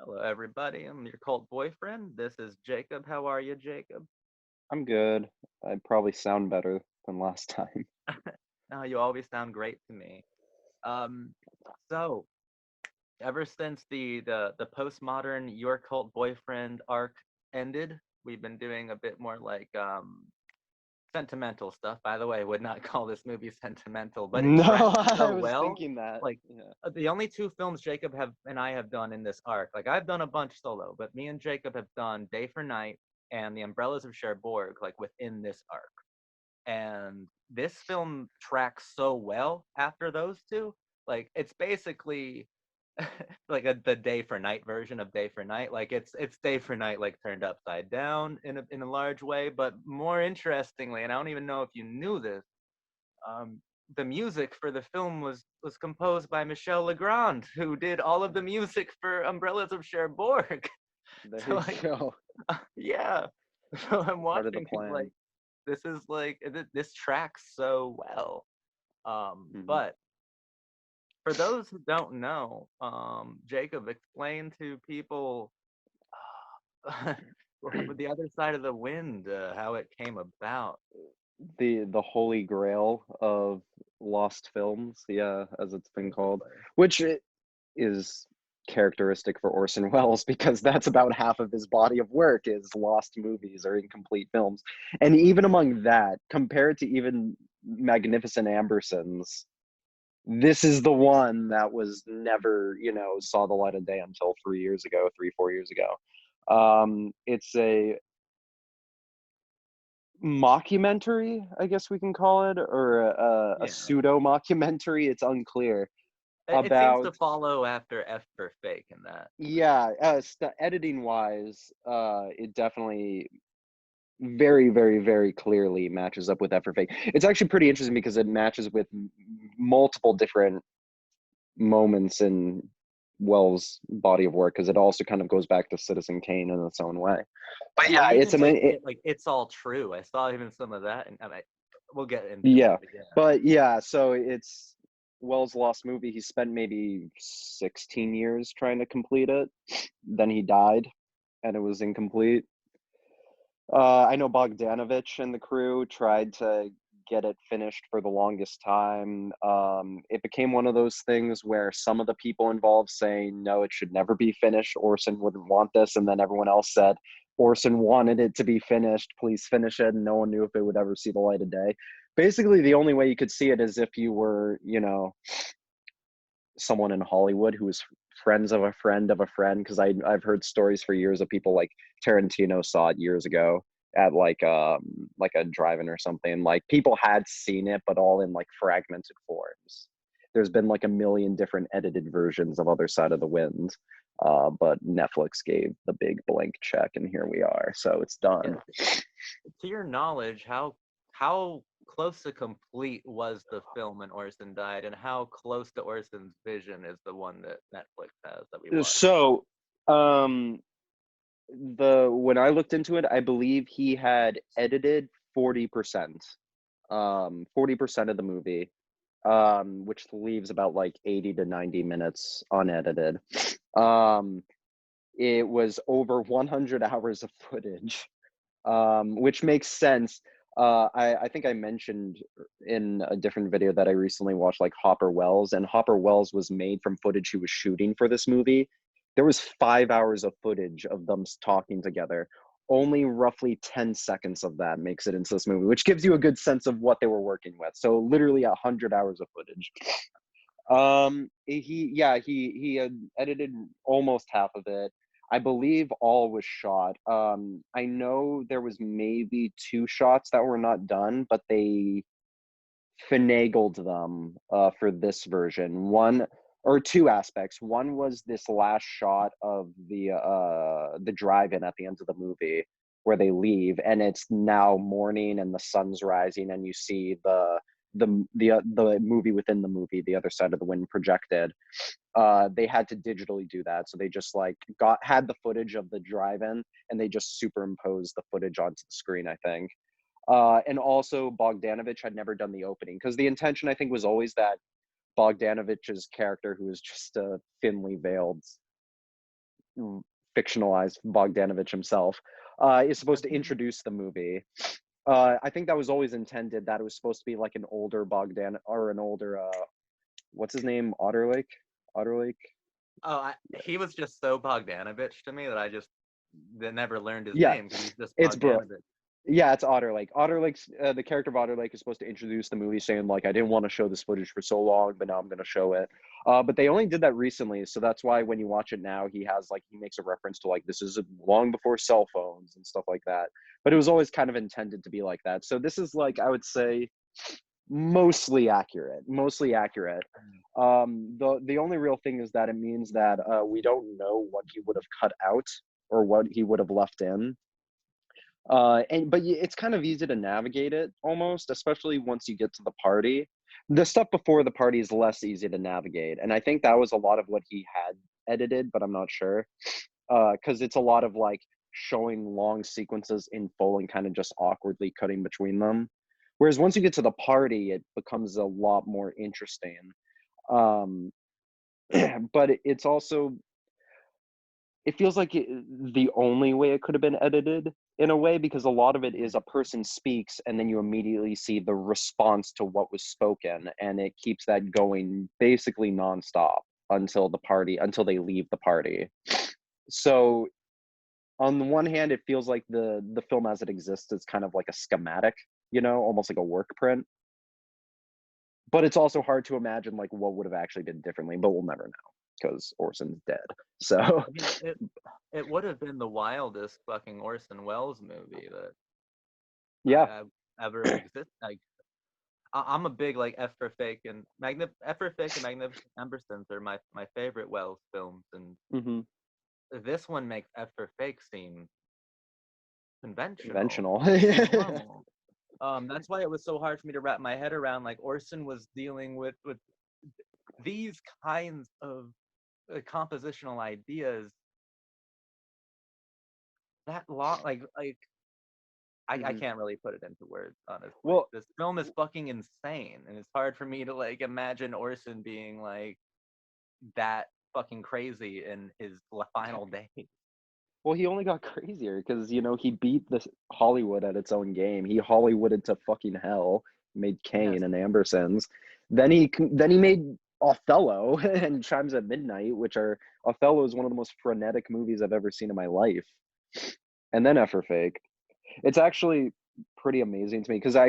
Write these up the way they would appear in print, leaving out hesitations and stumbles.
Hello, everybody. I'm your cult boyfriend. This is Jacob. How are you, Jacob? I'm good. I probably sound better than last time. Oh, you always sound great to me. Um, so ever since the postmodern your cult boyfriend arc ended, we've been doing a bit more like sentimental stuff. By the way, I would not call this movie sentimental, but it No, tracks I so was well. thinking that. Like Yeah. the only two films Jacob have and I have done in this arc, like I've done a bunch solo, but me and Jacob have done Day for Night and The Umbrellas of Cherbourg, like within this arc. And this film tracks so well after those two. Like it's basically like the Day for Night version of Day for Night. Like it's Day for Night like turned upside down in a large way. But more interestingly, and I don't even know if you knew this, um, the music for the film was composed by Michel Legrand, who did all of the music for Umbrellas of Cherbourg. There So you like, go. yeah. So I'm Part of the watching it like plan. this is like this tracks so well. Hmm. But for those who don't know, Jacob, explain to people with the other side of the wind how it came about. The holy grail of lost films, yeah, as it's been called, Basically. which is characteristic for Orson Welles because that's about half of his body of work is lost movies or incomplete films. And even among that, compared to even Magnificent Ambersons, this is the one that was never, saw the light of day until 3 years ago, 4 years ago. It's a mockumentary, I guess we can call it, or a Yeah. pseudo mockumentary. It's unclear It seems about, to follow after F for Fake in that. yeah, editing wise, it definitely very, very, very clearly matches up with Effort Fake. It's actually pretty interesting because it matches with multiple different moments in Wells' body of work because it also kind of goes back to Citizen Kane in its own way. But Well, yeah, even like it's all true. I saw even some of that, and we'll get into it. yeah, But yeah, but yeah, so it's Wells' lost movie. He spent maybe 16 years trying to complete it. Then he died, and it was incomplete. I know Bogdanovich and the crew tried to get it finished for the longest time. It became one of those things where some of the people involved saying, no, it should never be finished. Orson wouldn't want this. And then everyone else said, Orson wanted it to be finished. Please finish it. And no one knew if it would ever see the light of day. Basically, the only way you could see it is if you were, someone in Hollywood who was friends of a friend of a friend. Because I've heard stories for years of people like Tarantino saw it years ago at like a drive-in or something. Like people had seen it, but all in like fragmented forms. There's been like a million different edited versions of Other Side of the Wind, but Netflix gave the big blank check, and here we are. So it's done. yeah. To your knowledge, how close to complete was the film when Orson died, and how close to Orson's vision is the one that Netflix has that we watched? So um, the when I looked into it, I believe he had edited 40%, 40% of the movie, which leaves about like 80 to 90 minutes unedited. Um, it was over 100 hours of footage, which makes sense. I think I mentioned in a different video that I recently watched, like Hopper Wells, and Hopper Wells was made from footage he was shooting for this movie. There was 5 hours of footage of them talking together. Only roughly 10 seconds of that makes it into this movie, which gives you a good sense of what they were working with. So literally 100 hours of footage. He had edited almost half of it. I believe all was shot. I know there was maybe two shots that were not done, but they finagled them for this version. One or two aspects. One was this last shot of the drive-in at the end of the movie where they leave, and it's now morning and the sun's rising, and you see the movie within the movie, The Other Side of the Wind, projected. They had to digitally do that, so they just like had the footage of the drive-in, and they just superimposed the footage onto the screen, I think. And also Bogdanovich had never done the opening because the intention, I think, was always that Bogdanovich's character, who is just a thinly veiled fictionalized Bogdanovich himself, is supposed to introduce the movie. I think that was always intended that it was supposed to be like an older Bogdan or an older what's his name? Otterlake. Oh, he was just so Bogdanovich to me that I just never learned his Yeah, name because he's just it's bro. Bogdanovich. Yeah, it's Otterlake. Otterlake's the character of Otterlake is supposed to introduce the movie, saying like, "I didn't want to show this footage for so long, but now I'm going to show it." But they only did that recently, so that's why when you watch it now, he makes a reference to like this is long before cell phones and stuff like that. But it was always kind of intended to be like that. So this is like I would say mostly accurate. Mostly accurate. The only real thing is that it means that we don't know what he would have cut out or what he would have left in, but it's kind of easy to navigate it almost, especially once you get to the party. The stuff before the party is less easy to navigate, and I think that was a lot of what he had edited, but I'm not sure because it's a lot of like showing long sequences in full and kind of just awkwardly cutting between them. Whereas once you get to the party, it becomes a lot more interesting. Um, but it's also it feels like the only way it could have been edited in a way because a lot of it is a person speaks and then you immediately see the response to what was spoken and it keeps that going basically nonstop until they leave the party. So on the one hand it feels like the film as it exists is kind of like a schematic, almost like a work print, but it's also hard to imagine like what would have actually been differently, but we'll never know because Orson's dead. So I mean, it would have been the wildest fucking Orson Welles movie that yeah. I've ever existed. Like, I'm a big like F for Fake and F for Fake and Magnificent Ambersons are my favorite Welles films, and Hmm. this one makes F for Fake seem conventional Conventional. and normal. That's why it was so hard for me to wrap my head around. Like Orson was dealing with these kinds of compositional ideas that long, like I Mhm. can't really put it into words, honestly. Well, This film is fucking insane, and it's hard for me to like imagine Orson being like that fucking crazy in his final days. he only got crazier because he beat this Hollywood at its own game. He Hollywooded to fucking hell, made Yes, Kane and Ambersons. Then he made Othello and Chimes at Midnight, which are Othello is one of the most frenetic movies I've ever seen in my life. And then F for Fake. It's actually pretty amazing to me because I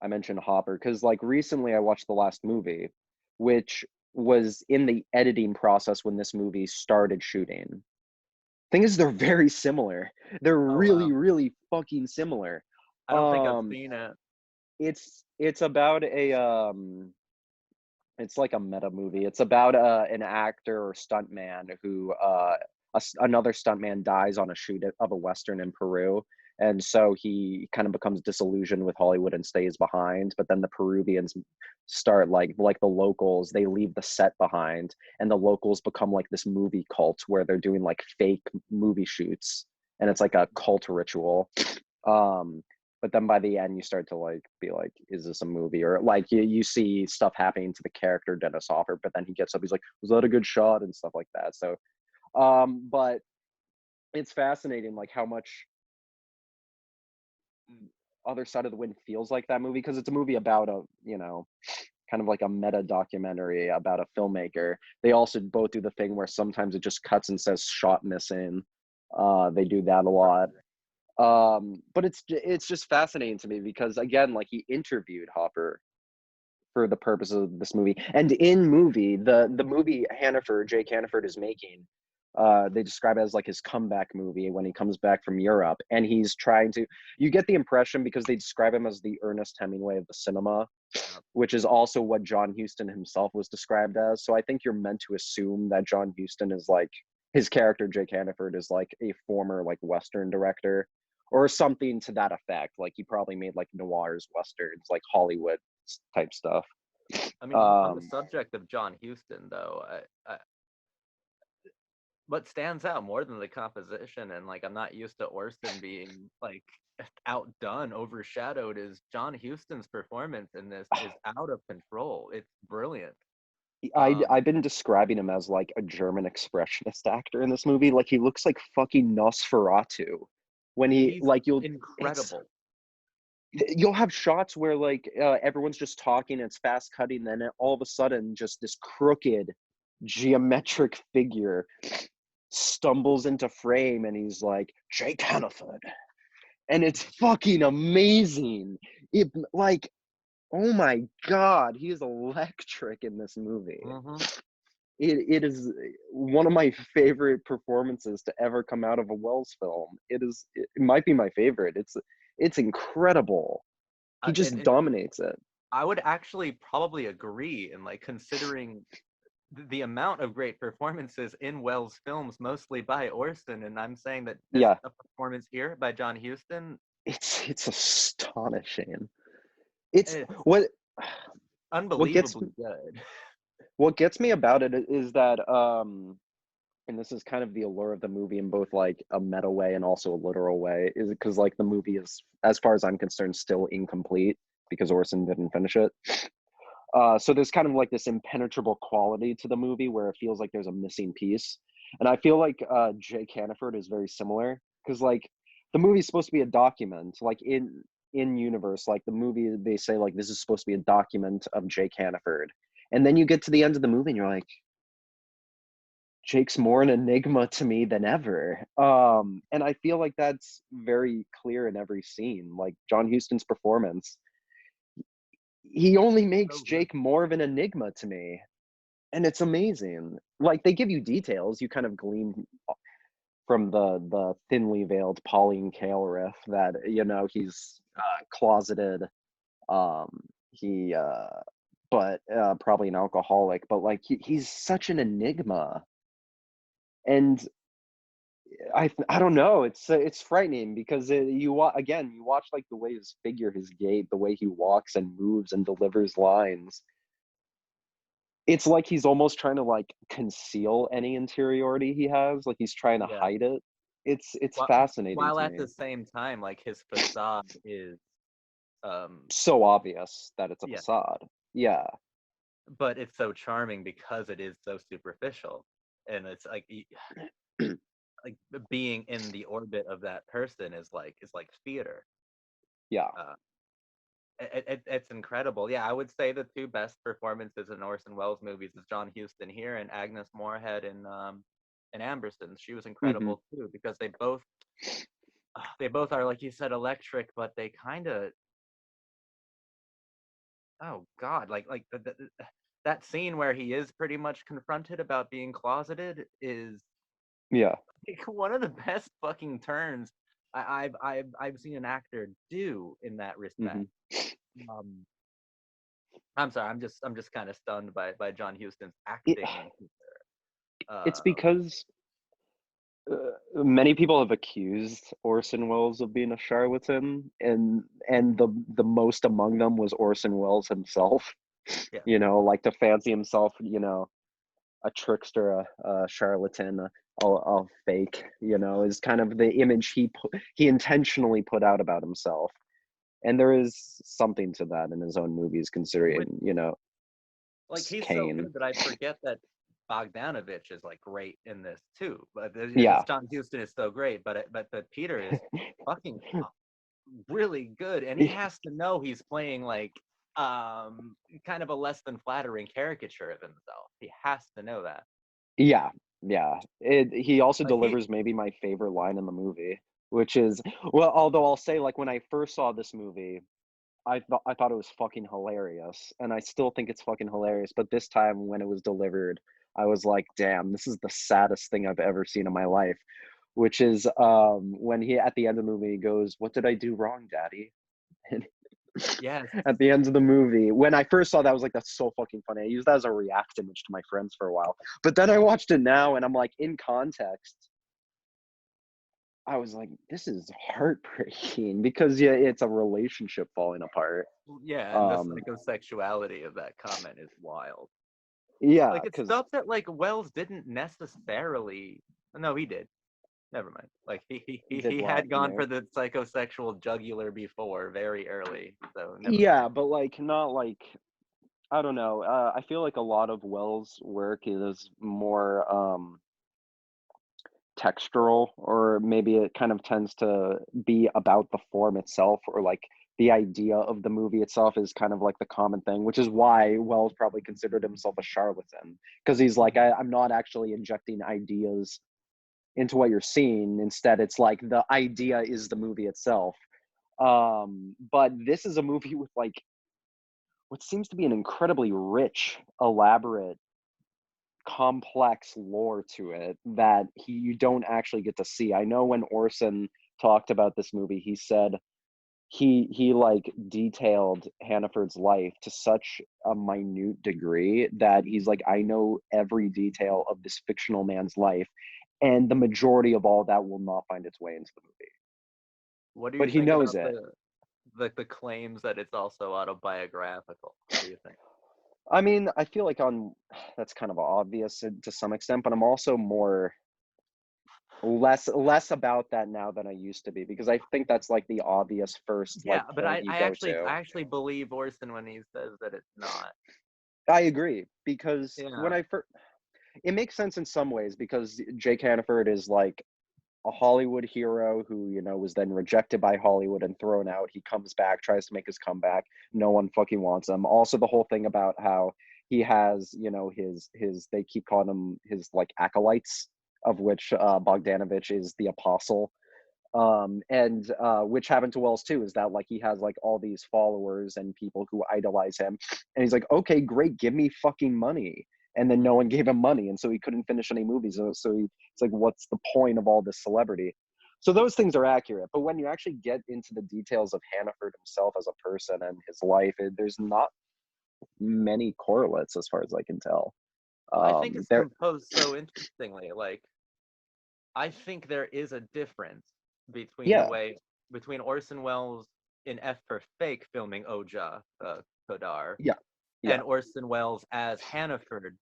mentioned Hopper because like recently I watched the last movie, which was in the editing process when this movie started shooting. Thing is, they're very similar. They're oh really, wow, really fucking similar. I don't think I've Um, seen it. it's about it's like a meta movie. It's about an actor or stuntman who another stuntman dies on a shoot of a western in Peru, and so he kind of becomes disillusioned with Hollywood and stays behind. But then the Peruvians start like the locals. They leave the set behind, and the locals become like this movie cult where they're doing like fake movie shoots, and it's like a cult ritual. Um, but then by the end you start to like be like, is this a movie? Or like you see stuff happening to the character Dennis Hopper, but then he gets up, he's like, was that a good shot and stuff like that. So but it's fascinating like how much Other Side of the Wind feels like that movie because it's a movie about a kind of like a meta documentary about a filmmaker. They also both do the thing where sometimes it just cuts and says shot missing. They do that a lot. But it's just fascinating to me because again, like he interviewed Hopper for the purpose of this movie, and in the movie Jake Hannaford is making, they describe it as like his comeback movie when he comes back from Europe, and he's trying to. You get the impression because they describe him as the Ernest Hemingway of the cinema, which is also what John Huston himself was described as. So I think you're meant to assume that John Huston is like his character Jake Hannaford is like a former like Western director or something to that effect. Like he probably made like noirs, westerns, like Hollywood type stuff. I mean, on the Um, subject of John Huston, though, what stands out more than the composition, and like I'm not used to Orson being like outdone, overshadowed, is John Huston's performance in this is out of control. It's brilliant. Um, I've been describing him as like a German expressionist actor in this movie. Like he looks like fucking Nosferatu when he he's like it's incredible. you'll have shots where like everyone's just talking, it's fast cutting, then all of a sudden just this crooked geometric figure stumbles into frame and he's like Jake Hannaford, and it's fucking amazing. It like, oh my god, he is electric in this movie. Hmm. It is one of my favorite performances to ever come out of a Wells film. It might be my favorite. It's incredible. He just And dominates it. I would actually probably agree, and like considering the amount of great performances in Wells films, mostly by Orson, and I'm saying that this Yeah, a performance here by John Huston, it's astonishing. It's it's what gets unbelievably good. what gets me about it is that and this is kind of the allure of the movie in both like a meta way and also a literal way, is because like the movie is, as far as I'm concerned, still incomplete because Orson didn't finish it. So there's kind of like this impenetrable quality to the movie where it feels like there's a missing piece. And I feel like Jake Hannaford is very similar because like the movie's supposed to be a document, like in universe, like the movie they say like this is supposed to be a document of Jake Hannaford. And then you get to the end of the movie and you're like, Jake's more an enigma to me than ever. And I feel like that's very clear in every scene. Like John Huston's performance, he only makes So good. Jake more of an enigma to me, and it's amazing. Like they give you details, you kind of glean from the thinly veiled Pauline Kael riff that he's closeted. Um, he but probably an alcoholic, but like he's such an enigma, and I don't know. It's frightening because again you watch like the way his figure, his gait, the way he walks and moves and delivers lines. It's like he's almost trying to like conceal any interiority he has, like he's trying to Yeah. hide it. It's While, fascinating while to at me. the same time, like his facade is, So obvious that it's a yeah, facade. Yeah. but it's so charming because it is so superficial, and it's like like being in the orbit of that person is like theater. Yeah. Uh, it's incredible. Yeah, I would say the two best performances in Orson Welles movies is John Huston here and Agnes Moorehead in Ambersons. She was Hmm. incredible too because they both are like you said electric, but they kind of, oh god, that scene where he is pretty much confronted about being closeted is Yeah. like one of the best fucking turns I've seen an actor do in that respect. Hmm. Um, I'm sorry, I'm just kind of stunned by John Huston's it, acting. it's Um, because many people have accused Orson Welles of being a charlatan, and the most among them was Orson Welles himself. yeah, Like to fancy himself, a trickster, a charlatan, a fake. Is kind of the image he intentionally put out about himself, and there is something to that in his own movies, with considering like he's so Kane. good that I forget that Bogdanovich is like great in this too. But it's Yeah, John Huston is so great, but Peter is fucking really good, and he has to know he's playing like kind of a less than flattering caricature of himself. He has to know that. yeah, yeah. He also Like he, delivers maybe my favorite line in the movie, which is, well, although I'll say, like when I first saw this movie, I thought it was fucking hilarious, and I still think it's fucking hilarious. But this time when it was delivered, I was like, damn, this is the saddest thing I've ever seen in my life. Which is when he at the end of the movie goes, "What did I do wrong, Daddy?" And yes, at the end of the movie, when I first saw that, I was like, "That's so fucking funny." I used that as a react image to my friends for a while, but then I watched it now, and I'm like, in context, I was like, "This is heartbreaking," because yeah, it's a relationship falling apart. yeah, and the Um, psychosexuality of that comment is wild. yeah, Like it's because stuff that like Wells didn't necessarily. No, he did. Never mind. Like did he what had in gone there? for the psychosexual jugular before very early, so never mind. Yeah, but like not like I don't know. I feel like a lot of Wells' work is more textural, or maybe it kind of tends to be about the form itself, or like the idea of the movie itself is kind of like the common thing, which is why Wells probably considered himself a charlatan, because he's like, Mhm. I'm not actually injecting ideas into what you're seeing. Instead, it's like the idea is the movie itself. But this is a movie with like what seems to be an incredibly rich, elaborate, complex lore to it that you don't actually get to see. I know when Orson talked about this movie, he said he like detailed Hannaford's life to such a minute degree that he's like, I know every detail of this fictional man's life, and the majority of all that will not find its way into the movie. What do you But he think knows about it. the claims that it's also autobiographical? What do you think? I mean, I feel like on that's kind of obvious to some extent, but I'm also more less about that now than I used to be, because I think that's like the obvious first Yeah, like but point you go to. I actually believe Orson when he says that it's not. I agree, because when Yeah. I first, it makes sense in some ways, because Jake Hannaford is like a Hollywood hero who, was then rejected by Hollywood and thrown out. He comes back, tries to make his comeback. No one fucking wants him. Also, the whole thing about how he has, his they keep calling him his like acolytes, of which Bogdanovich is the apostle. And which happened to Wells too, is that like he has like all these followers and people who idolize him, and he's like, okay, great, give me fucking money. And then no Mhm. one gave him money, and so he couldn't finish any movies. It's like, what's the point of all this celebrity? So those things are accurate, but when you actually get into the details of Hannaford himself as a person and his life, there's not many correlates as far as I can tell. Well, I think it's There, composed so interestingly. Like, I think there is a difference between the yeah, way between Orson Welles in F for Fake filming Oja Kodar yeah, yeah, and Orson Welles as Hannaford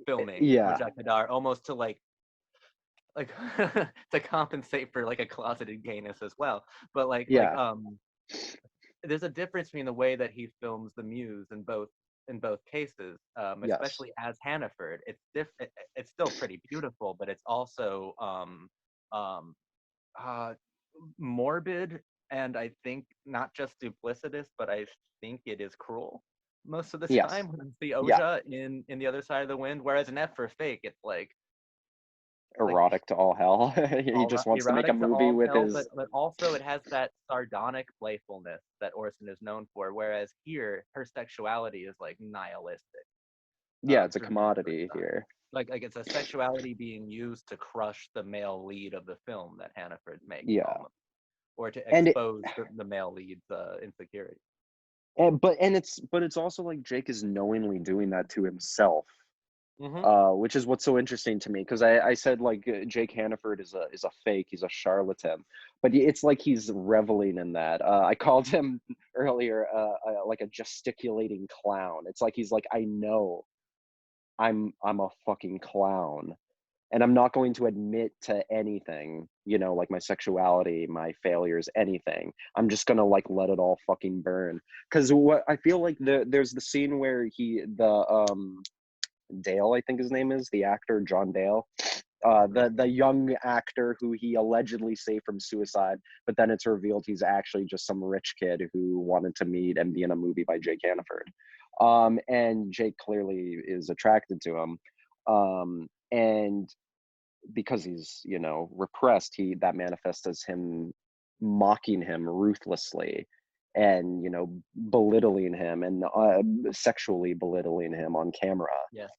filming yeah, Oja Kodar, almost to like to compensate for like a closeted gayness as well. But yeah, there's a difference between the way that he films the muse in both cases, yes, especially as Hannaford. It's still pretty beautiful, but it's also um, uh, morbid, and I think not just duplicitous, but I think it is cruel most of the yes, time when it's the yeah. Oja in the other side of the wind. Whereas in F for Fake, it's like Erotic to all hell. He all just wants to make a erotic to movie all with hell, his. but also it has that sardonic playfulness that Orson is known for. Whereas here, her sexuality is like nihilistic Yeah, it's a for most of commodity the time. here. Like it's a sexuality being used to crush the male lead of the film that Hannaford makes Yeah, almost, or to and it, expose the male lead's insecurity. but it's also like Jake is knowingly doing that to himself, Hmm. which is what's so interesting to me, because I said like Jake Hannaford is a fake, he's a charlatan, but it's like he's reveling in that. I called him earlier like a gesticulating clown. It's like he's like, I know I'm a fucking clown, and I'm not going to admit to anything, like my sexuality, my failures, anything. I'm just gonna like let it all fucking burn. Because what I feel like there's the scene where Dale, I think his name is, the actor John Dale, Hmm. the young actor who he allegedly saved from suicide, but then it's revealed he's actually just some rich kid who wanted to meet and be in a movie by Jake Hannaford. And Jake clearly is attracted to him. And because he's, repressed, he that manifests as him mocking him ruthlessly, and belittling him, and sexually belittling him on camera, Yes.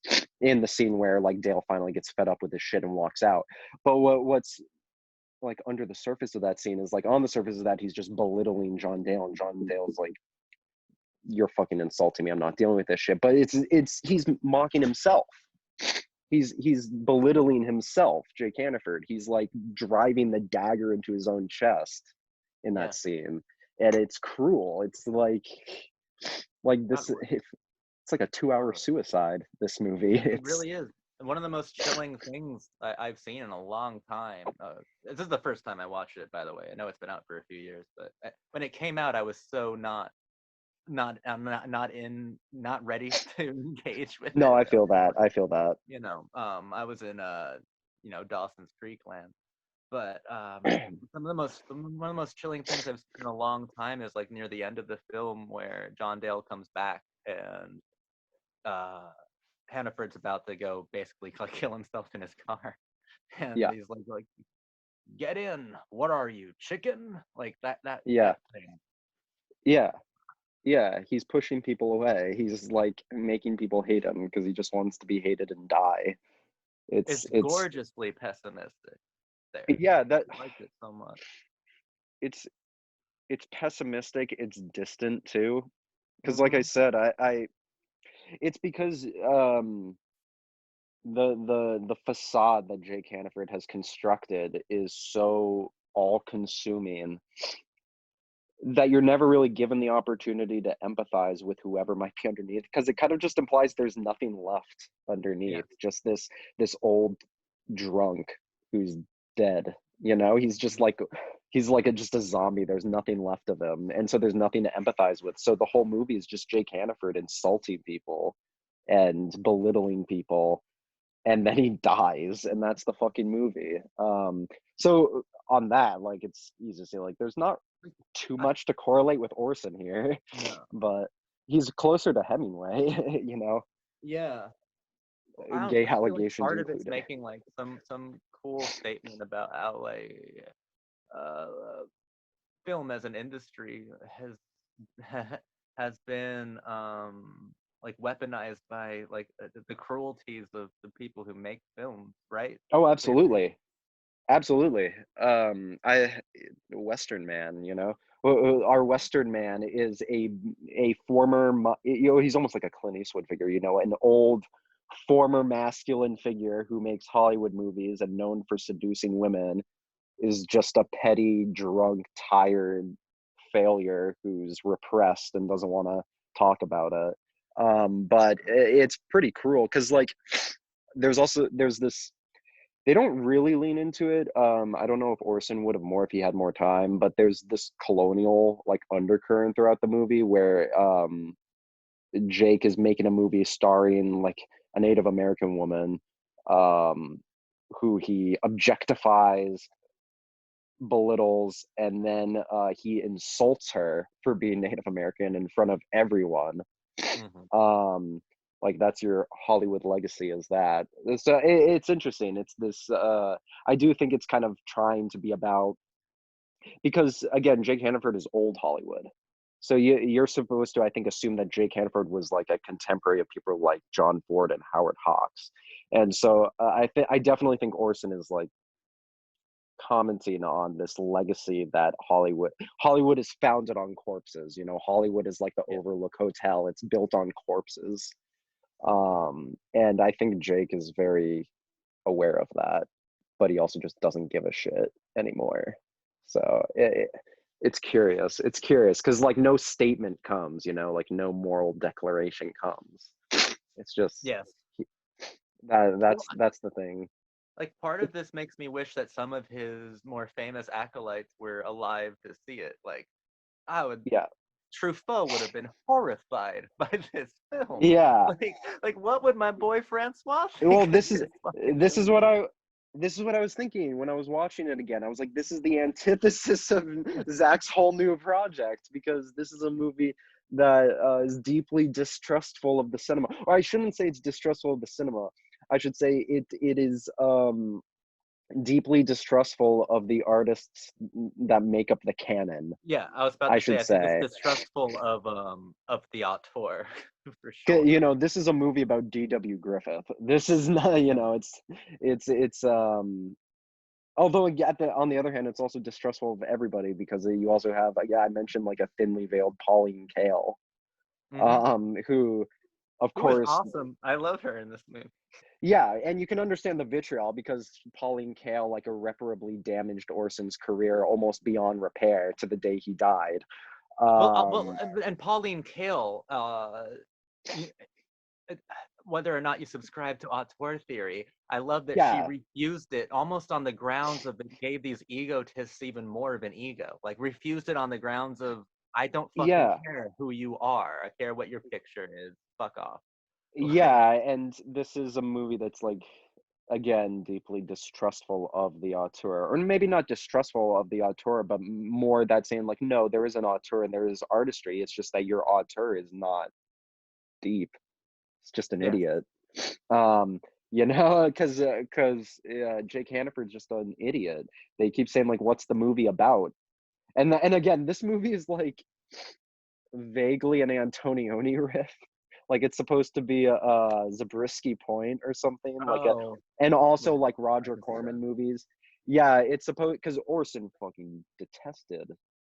in the scene where like Dale finally gets fed up with this shit and walks out. But what's like under the surface of that scene is like, on the surface of that, he's just belittling John Dale, and John Dale's like, you're fucking insulting me, I'm not dealing with this shit. But it's he's mocking himself. He's belittling himself, Jake Hannaford. He's like driving the dagger into his own chest in that Yeah. scene, and it's cruel. It's like Not this. It's like a 2 hour really. suicide. This movie. It It's really is. And one of the most chilling things I've seen in a long time. This is the first time I watched it, by the way. I know it's been out for a few years, but when it came out, I was so not. not ready to engage with No, it. I feel that. I feel that. I was in Dawson's Creek land, but one of the most chilling things I've seen in a long time is like near the end of the film where John Dale comes back and uh Hannaford's about to go basically like kill himself in his car, and Yeah. he's like get in. What are you, chicken? Like Yeah. that thing. Yeah. Yeah. He's pushing people away. He's like making people hate him because he just wants to be hated and die. It's It's gorgeously pessimistic there. yeah, that I liked it so much. it's it's pessimistic, it's distant too. Because like I Mm-hmm. said, I it's because the facade that Jake Hannaford has constructed is so all consuming that you're never really given the opportunity to empathize with whoever might be underneath, because it kind of just implies there's nothing left Yeah. underneath, just this old drunk who's dead. He's just like just a zombie. There's nothing left of him, and so there's nothing to empathize with. So the whole movie is just Jake Hannaford insulting people and belittling people, and then he dies, and that's the fucking movie. So on that, like, it's easy to say, like, there's not too I, much to correlate with Orson here, no. but he's closer to Hemingway, Yeah. Well, I don't. gay I feel like allegations part of it's included. making like some cool statement about how like uh film as an industry has been like weaponized by like the cruelties of the people who make films, right? Oh, Would you agree? absolutely. Absolutely. I Western man, our Western man is a former, he's almost like a Clint Eastwood figure, an old former masculine figure who makes Hollywood movies and known for seducing women, is just a petty, drunk, tired failure who's repressed and doesn't want to talk about it. But it's pretty cruel because, like, there's this. They don't really lean into it. I don't know if Orson would have more if he had more time, but there's this colonial like undercurrent throughout the movie where Jake is making a movie starring like a Native American woman, um, who he objectifies, belittles, and then he insults her for being Native American in front of everyone. Mm-hmm. um like, that's your Hollywood legacy, is that. So it's interesting. It's this I do think it's kind of trying to be about, because again, Jake Hannaford is old Hollywood, so you're supposed to, I think, assume that Jake Hannaford was like a contemporary of people like John Ford and Howard Hawks. And so I definitely think Orson is like commenting on this legacy that Hollywood is founded on corpses. Hollywood is like the Yeah. Overlook Hotel. It's built on corpses. And I think Jake is very aware of that, but he also just doesn't give a shit anymore. So it's curious. It's curious because, like, no statement comes, like no moral declaration comes. It's just Yes. that Well, that's the thing. like part of this makes me wish that some of his more famous acolytes were alive to see it. Like I would Yeah. Truffaut would have been horrified by this film. Yeah. Like what would my boy Francois Well, think of this fucking this is what movie? I this is what I was thinking when I was watching it again. I was like, this is the antithesis of Zach's whole new project, because this is a movie that is deeply distrustful of the cinema. Or I shouldn't say it's distrustful of the cinema. I should say it is deeply distrustful of the artists that make up the canon. Yeah, I was about I to say should I think it's say. distrustful of the auteur for sure. This is a movie about D.W. Griffith. This is not, Yeah. it's although on the other hand, it's also distrustful of everybody, because you also have, yeah, I mentioned like a thinly veiled Pauline Kael, Mm-hmm. who, of Who was course, awesome. I love her in this movie. yeah, and you can understand the vitriol, because Pauline Kael like irreparably damaged Orson's career almost beyond repair to the day he died. Well, Um, and Pauline Kael, y- uh, whether or not you subscribe to auteur theory, I love that she yeah, refused it almost on the grounds of it gave these egotists even more of an ego. Like refused it on the grounds of I don't fucking Yeah. care who you are. I care what your picture is. Fuck off. Like, Yeah, and this is a movie that's like, again, deeply distrustful of the auteur, or maybe not distrustful of the auteur, but more that saying like, no, there is an auteur and there is artistry. It's just that your auteur is not deep. It's just an yeah. idiot. Um, because Jake Hannaford's just an idiot. They keep saying like, what's the movie about? And again, this movie is like vaguely an Antonioni riff. Like it's supposed to be a Zabriskie Point or something like a, Oh, and also yeah. like I Roger can see Corman that. movies. Yeah, it's supposed because Orson fucking detested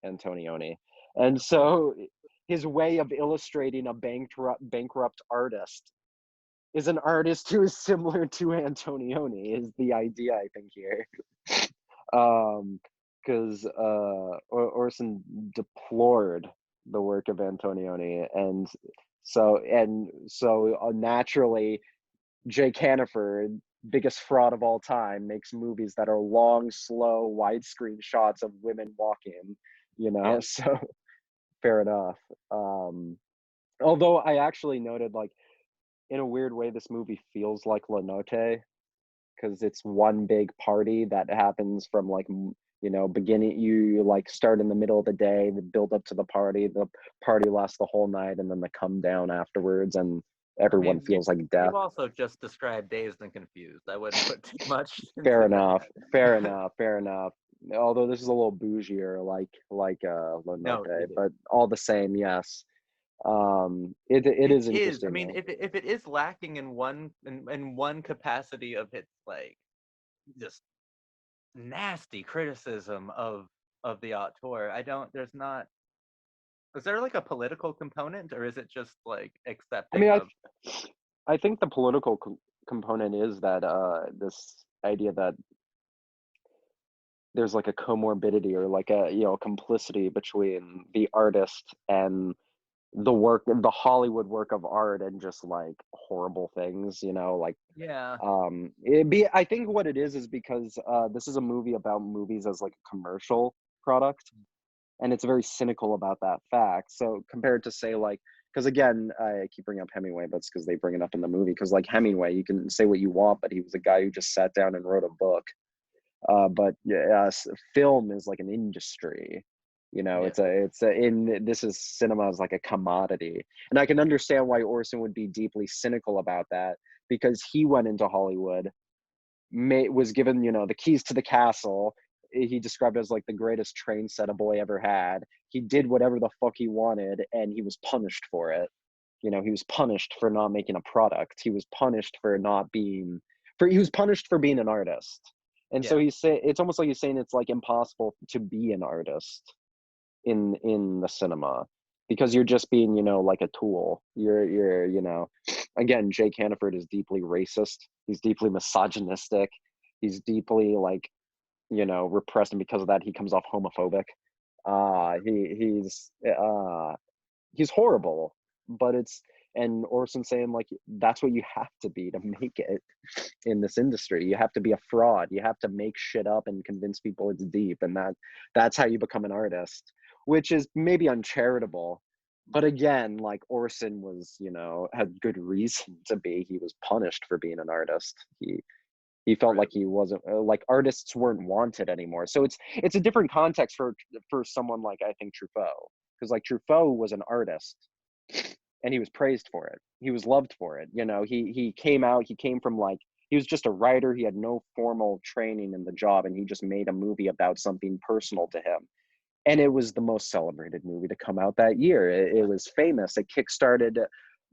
Antonioni, and so his way of illustrating a bankrupt artist is an artist who is similar to Antonioni is the idea I think here. Because Orson deplored the work of Antonioni, and so naturally, Jake Hannaford, biggest fraud of all time, makes movies that are long, slow, widescreen shots of women walking. Yeah. So fair enough. Um, Although I actually noted, like, in a weird way, this movie feels like La Notte because it's one big party that happens from like beginning. You like start in the middle of the day, the build up to the party lasts the whole night, and then the come down afterwards, and I everyone mean, feels like you've death. also just described Dazed and Confused. I wouldn't put too much Fair into enough, fair that. enough, fair enough. Although this is a little bougier, like La No, Notte, it is. but all the same, yes. It It is is. I interesting mean, though. if it is lacking in one capacity of its like just nasty criticism of the auteur, I don't. There's not. Is there like a political component, or is it just like I mean, accepting I of? I think the political component is that this idea that there's like a comorbidity or like a complicity between the artist and the Hollywood work of art and just like horrible things, like Yeah, it be I think what it is because this is a movie about movies as like a commercial product, and it's very cynical about that fact. So compared to say like, because again, I keep bringing up Hemingway, but it's because they bring it up in the movie. Because like Hemingway, you can say what you want, but he was a guy who just sat down and wrote a book. But yeah, film is like an industry. yeah, It's a in this is cinema is like a commodity, and I can understand why Orson would be deeply cynical about that because he went into Hollywood, was given the keys to the castle. He described it as like the greatest train set a boy ever had. He did whatever the fuck he wanted, and he was punished for it. He was punished for not making a product. He was punished for not being for he was punished for being an artist. And so yeah. it's almost like he's saying it's like impossible to be an artist in the cinema because you're just being like a tool. You're again, Jake Hannaford is deeply racist. He's deeply misogynistic. He's deeply like repressed, and because of that he comes off homophobic. He's horrible, but it's and Orson saying like that's what you have to be to make it in this industry. You have to be a fraud. You have to make shit up and convince people it's deep, and that's how you become an artist, which is maybe uncharitable. But again, like Orson was, had good reason to be. He was punished for being an artist. He felt like True. he wasn't like artists weren't wanted anymore. So it's a different context for someone like I think Truffaut, because like Truffaut was an artist and he was praised for it. He was loved for it. He came out. He came from like he was just a writer. He had no formal training in the job, and he just made a movie about something personal to him. And it was the most celebrated movie to come out that year. It was famous. It kickstarted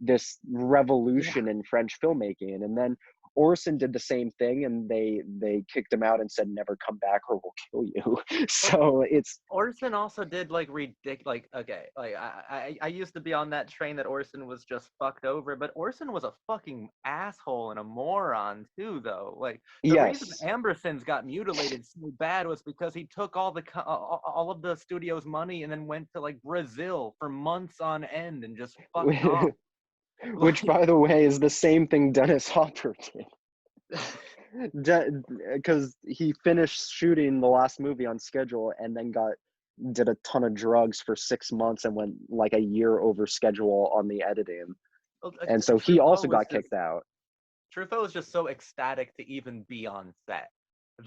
this Yeah. revolution in French filmmaking, and then Orson did the same thing, and they kicked him out and said, "Never come back, or we'll kill you." But So it's Orson also did like ridiculous. Like, okay, like I used to be on that train that Orson was just fucked over, but Orson was a fucking asshole and a moron too, though. Like the reason yes. Ambersons got mutilated so bad was because he took all of the studio's money and then went to like Brazil for months on end and just fucked off. Which, Like, by the way, is the same thing Dennis Hopper did. Because he finished shooting the last movie on schedule and then got did a ton of drugs for 6 months and went like a year over schedule on the editing. Well, And so he Truffaut also was got just kicked out. Truffaut was just so ecstatic to even be on set.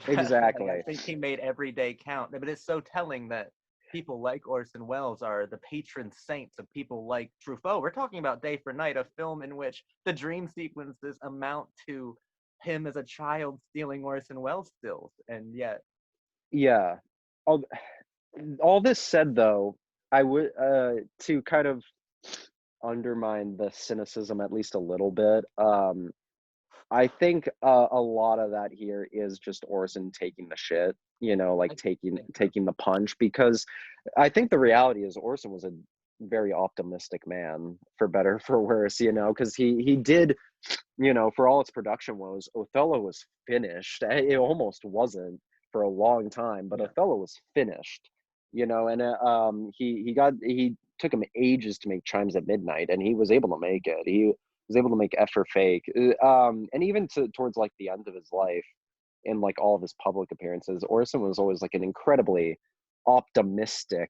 Like I Exactly. think he made every day count. But it's so telling that people like Orson Welles are the patron saints of people like Truffaut. We're talking about Day for Night, a film in which the dream sequences amount to him as a child stealing Orson Welles stills, and yet, Yeah. All, all this said, though, I would to kind of undermine the cynicism at least a little bit. I think a lot of that here is just Orson taking the shit, like I taking think so. taking the punch, because I think the reality is Orson was a very optimistic man, for better for worse, because he did, for all its production woes, Othello was finished. It almost wasn't for a long time, but Yeah, Othello was finished, and he took him ages to make Chimes at Midnight, and he was able to make it. He was able to make F for Fake, and even towards like the end of his life, in like all of his public appearances, Orson was always like an incredibly optimistic,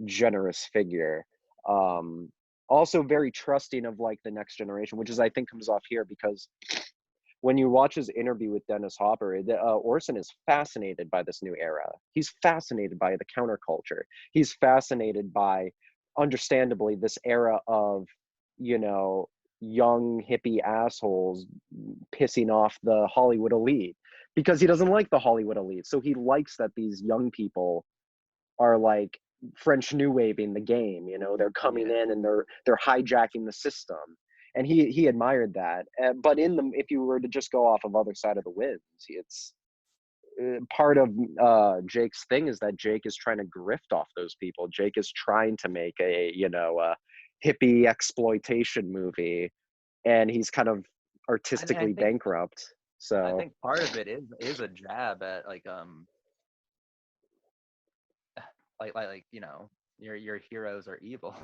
generous figure. Um, Also very trusting of like the next generation, which is I think comes off here because when you watch his interview with Dennis Hopper, Orson is fascinated by this new era. He's fascinated by the counterculture. He's fascinated by, understandably, this era of, you know, young hippie assholes pissing off the Hollywood elite, because he doesn't like the Hollywood elite. So he likes that these young people are like French new waving the game. They're coming yeah. in and they're hijacking the system, and he admired that. But if you were to just go off of other side of the winds, it's part of Jake's thing is that Jake is trying to grift off those people. Jake is trying to make a hippie exploitation movie, and he's kind of I artistically think bankrupt. I So think part of it is a jab at your heroes are evil.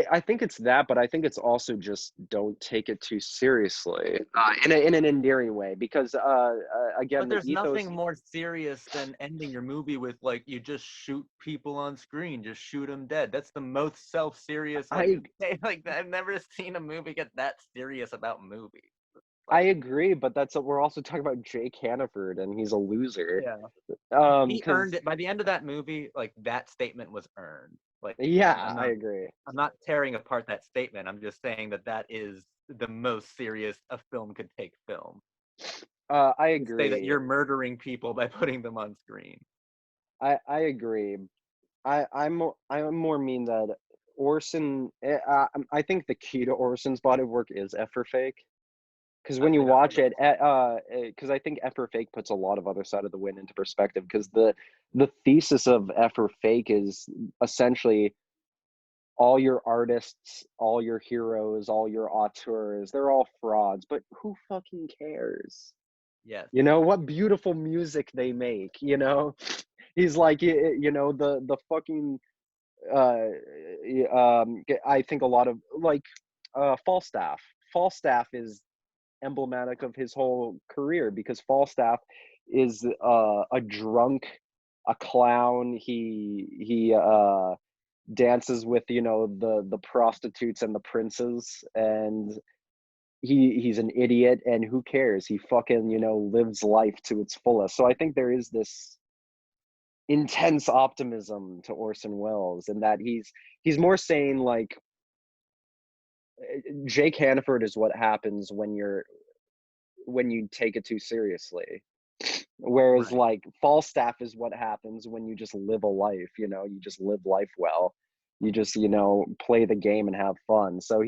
I think it's that, but I think it's also just don't take it too seriously, in an endearing way, because again, But the there's ethos. nothing more serious than ending your movie with like you just shoot people on screen, just shoot them dead. That's the most self-serious I like I've never seen a movie get that serious about movies. I Like agree, but we're also talking about Jake Hannaford, and he's a loser. yeah, he earned Because it by the end of that movie. Like that statement was earned. Like yeah, I'm I not agree. I'm not tearing apart that statement. I'm just saying that that is the most serious a film could take film. I To say that agree. you're murdering people by putting them on screen. I agree. I'm more mean that Orson. I think the key to Orson's body of work is F for Fake. Because I when you don't know watch that. it, because I think F or Fake puts a lot of other side of the win into perspective. Because the thesis of F or Fake is essentially all your artists, all your heroes, all your auteurs, they're all frauds. But who fucking cares? Yes. What beautiful music they make. He's like, the fucking uh I think a lot of like Falstaff. Falstaff is emblematic of his whole career, because Falstaff is a drunk, a clown. He dances with the prostitutes and the princes, and he's an idiot, and who cares? He fucking lives life to its fullest. So I think there is this intense optimism to Orson Welles, and that he's more saying like Jake Hannaford is what happens when you take it too seriously. Whereas Right. like Falstaff is what happens when you just live a life, you just live life well. You just, play the game and have fun. So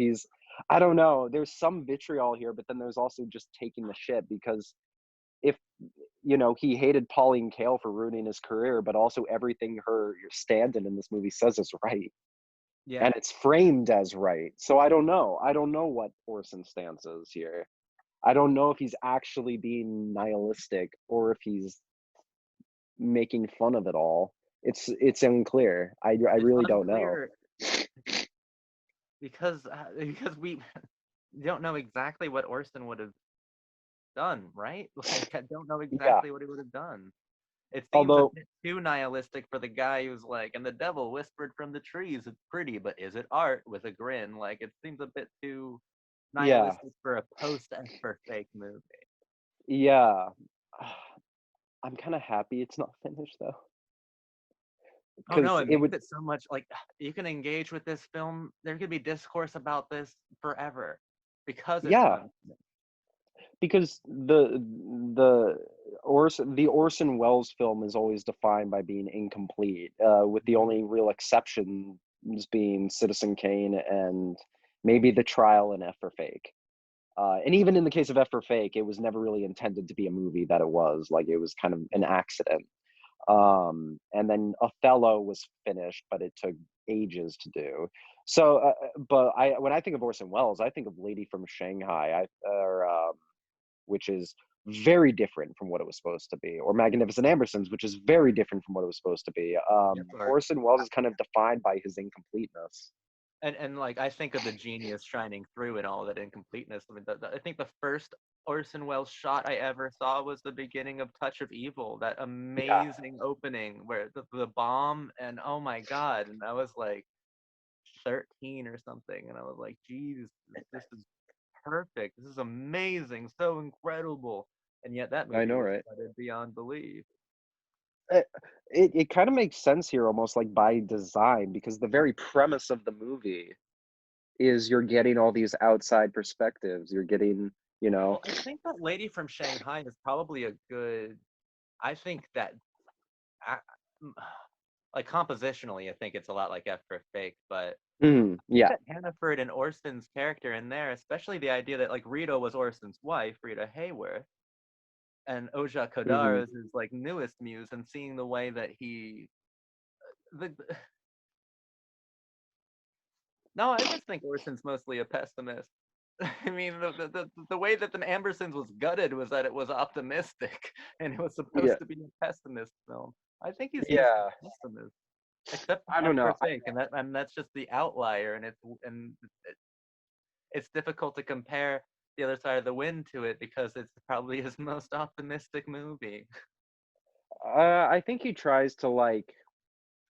I don't know, there's some vitriol here, but then there's also just taking the shit, because if he hated Pauline Kael for ruining his career, but also everything her stand-in in this movie says is right. Yeah. And it's framed as right. So I don't know. I don't know what Orson's stance is here. I don't know if he's actually being nihilistic or if he's making fun of it all. It's unclear. I It's really don't know. unclear because we don't know exactly what Orson would have done, right? Like I don't know Yeah, exactly what he would have done. It seems a Although, bit too nihilistic for the guy who's like, and the devil whispered from the trees, it's pretty, but is it art? With a grin. Like, it seems a bit too yeah, nihilistic for a post for fake movie. yeah. I'm kind of happy it's not finished though, Oh no, because it it makes would. it so much like you can engage with this film. There could be discourse about this forever because it's Yeah, un. because the Orson Welles film is always defined by being incomplete, with the only real exceptions being Citizen Kane and maybe The Trial and F for Fake. And even in the case of F for Fake, it was never really intended to be a movie that it was. Like, it was kind of an accident. And then Othello was finished, but it took ages to do. So, but when I think of Orson Welles, I think of Lady from Shanghai, which is very different from what it was supposed to be, or Magnificent Ambersons, which is very different from what it was supposed to be. Yes, or Orson Welles is kind of defined by his incompleteness. and like I think of the genius shining through in all that incompleteness. I mean, I think the first Orson Welles shot I ever saw was the beginning of Touch of Evil, that Yeah, amazing opening where the bomb and oh my god, and I was like 13 or something, and I was like, geez, this is perfect. This is amazing, so incredible. And yet that I movie know, was right? gutted beyond belief. It kind of makes sense here, almost like by design, because the very premise of the movie is you're getting all these outside perspectives. You're getting, you know, Well, I think that Lady from Shanghai is probably a good. I think that I, like compositionally, I think it's a lot like F for Fake, but I think yeah. that Hannaford and Orson's character in there, especially the idea that like Rita was Orson's wife, Rita Hayworth, and Oja Hmm. Kodar is his like newest muse, and seeing the way that he, the, no, I just think Orson's mostly a pessimist. I mean, the way that the Ambersons was gutted was that it was optimistic, and it was Yeah, supposed to be a pessimist film. I think he's mostly yeah. a pessimist, except I F don't for know. Fake, and that's just the outlier, and it's difficult to compare the other side of the wind to it because it's probably his most optimistic movie. I think he tries to like.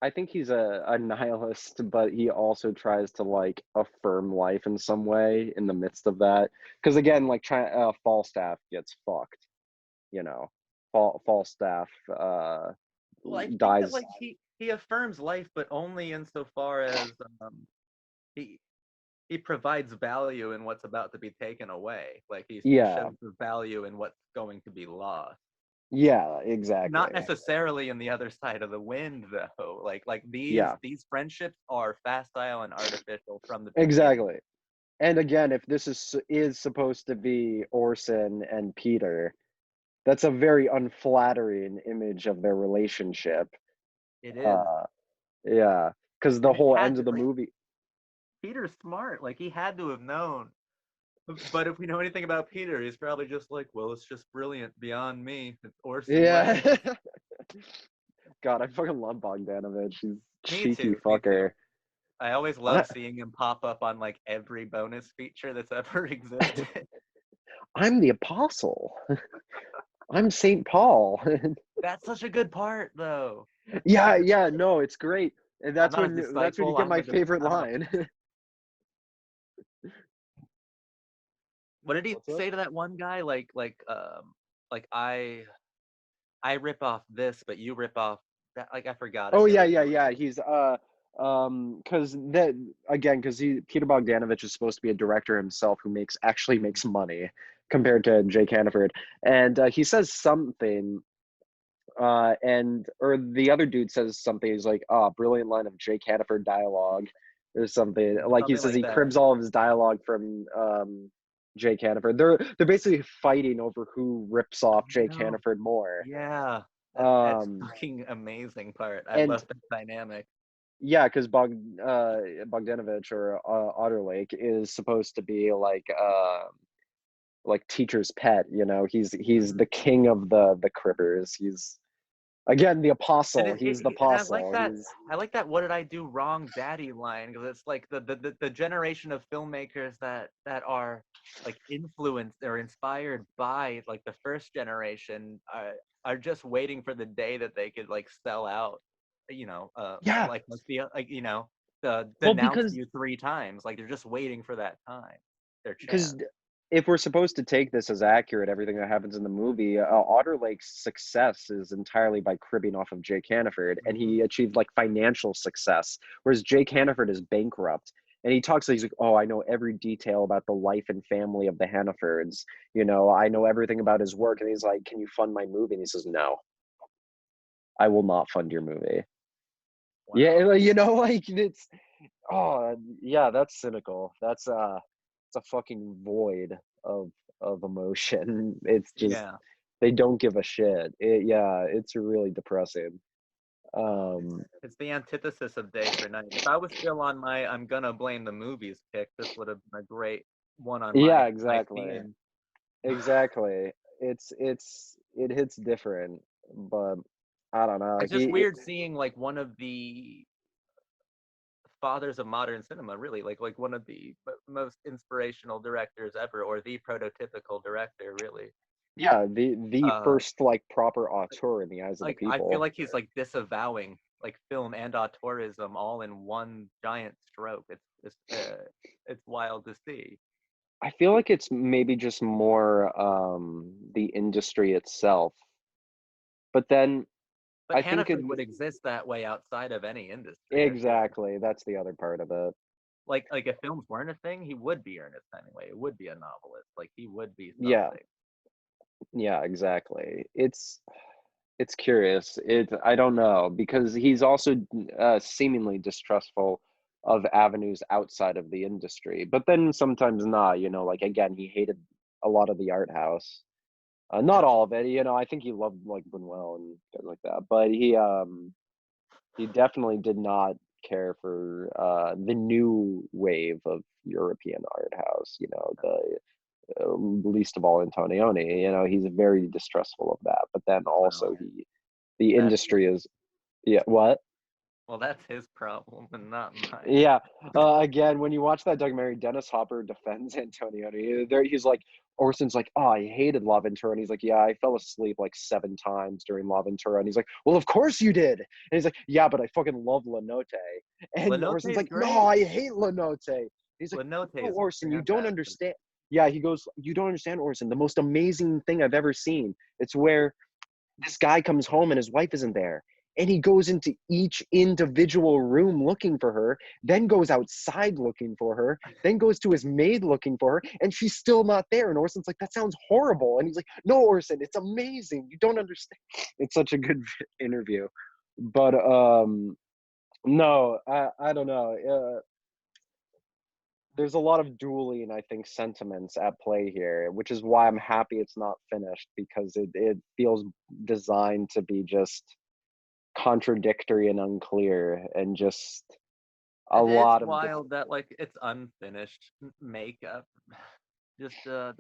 I think he's a nihilist, but he also tries to like affirm life in some way in the midst of that. Because again, like Falstaff gets fucked. You know, Falstaff Well, I think that dies. like he affirms life, but only insofar as um, he he provides value in what's about to be taken away. Like he Yeah, shows the value in what's going to be lost. yeah, Not exactly. necessarily in the other side of the wind, though. Like Yeah, these friendships are facile and artificial from the beginning. exactly. And again, if this is supposed to be Orson and Peter, that's a very unflattering image of their relationship. It is, Uh, yeah, because the and it whole had end to. of the Like, movie. Peter's smart. Like he had to have known. But if we know anything about Peter, he's probably just like, well, it's just brilliant beyond me. It's Orson Yeah. Welles. God, I fucking love Bogdanovich. He's Me cheeky too. Me too. fucker. I always I, love seeing him pop up on like every bonus feature that's ever existed. I'm the apostle. I'm Saint Paul. That's such a good part, though. Yeah, yeah, no, it's great. And I'm not a that's when you disciple. get my favorite I'm a. line. What did he What's up? say to that one guy? Like I rip off this, but you rip off that. Like I forgot it. Oh There yeah, was yeah, a yeah. He's because that again, because he Peter Bogdanovich is supposed to be a director himself who actually makes money compared to Jake Hannaford, and he says something, and or the other dude says something. He's like, "Oh, brilliant line of Jake Hannaford dialogue," or something. Like he something says, like he that. cribs all of his dialogue from Jake Hannaford. They're basically fighting over who rips off I Jake know. Hannaford more. Yeah. That's Um, fucking amazing part. I and love that dynamic. yeah, because Bogdanovich or Otterlake is supposed to be like teacher's pet. You know, he's Mhm. the king of the cribbers. He's Again, the And apostle. He's the and I like apostle. that. He's I like that. What did I do wrong, Daddy line? Because it's like the generation of filmmakers that are like influenced or inspired by like the first generation are just waiting for the day that they could like sell out. yeah. Like the like the Well, denounce because you 3 times. Like they're just waiting for that time, their because chance. if we're supposed to take this as accurate, everything that happens in the movie, Otter Lake's success is entirely by cribbing off of Jake Hannaford, and Hmm. he achieved like financial success, whereas Jake Hannaford is bankrupt. And he talks, he's like, "Oh, I know every detail about the life and family of the Hannafords. You know, I know everything about his work." And he's like, "Can you fund my movie?" And he says, "No, I will not fund your movie." Yeah, Wow. you know, like it's oh yeah, that's cynical. That's it's a fucking void of emotion. It's just Yeah. they don't give a shit. Yeah, it's really depressing. Oh, Um, it's the antithesis of Day for Night. If I was still on my I'm gonna blame the movies kick, this would have been a great one on yeah, my exactly. theme. Exactly. It hits different, but I don't know. It's just weird seeing like one of the fathers of modern cinema, really, like one of the most inspirational directors ever, or the prototypical director, really. Yeah, the Uh, first like proper auteur in the eyes of the like I feel people. like he's like disavowing like film and auteurism all in one giant stroke. It's wild to see. I feel like it's maybe just more the industry itself. But then But I think it Hannaford would exist that way outside of any industry, I feel like. exactly, that's the other part of it. Like if films weren't a thing, he would be Ernest Hemingway. It would be a novelist. Like he would be Yeah, something. yeah, exactly. It's curious. I don't know because he's also seemingly distrustful of avenues outside of the industry, but then sometimes not, you know, like again, he hated a lot of the art house. Not Yep. all of it, you know, I think he loved like Buñuel and things like that, but he definitely did not care for the new wave of European art house, you know, the least of all Antonioni. You know, he's very distrustful of that. But then also Well, the that's industry is yeah, what? well, that's his problem and not mine. Yeah. Again, when you watch that documentary, Dennis Hopper defends Antonioni. There, he's like, Orson's like, oh, I hated La Ventura. And he's like, yeah, I fell asleep like 7 times during La Ventura. And he's like, well, of course you did. And he's like, yeah, but I fucking love La Notte. And Lenote Orson's is like, no, great. I hate La Notte. He's like, Lenote no, is Orson, you don't fantastic. understand. Yeah, he goes, you don't understand, Orson. The most amazing thing I've ever seen. It's where this guy comes home and his wife isn't there. And he goes into each individual room looking for her, then goes outside looking for her, then goes to his maid looking for her, and she's still not there. And Orson's like, that sounds horrible. And he's like, no, Orson, it's amazing. You don't understand. It's such a good interview. But no, I don't know. There's a lot of dueling, I think, sentiments at play here, which is why I'm happy it's not finished because it feels designed to be just contradictory and unclear and just a And it's lot of wild that like it's unfinished makeup. Just the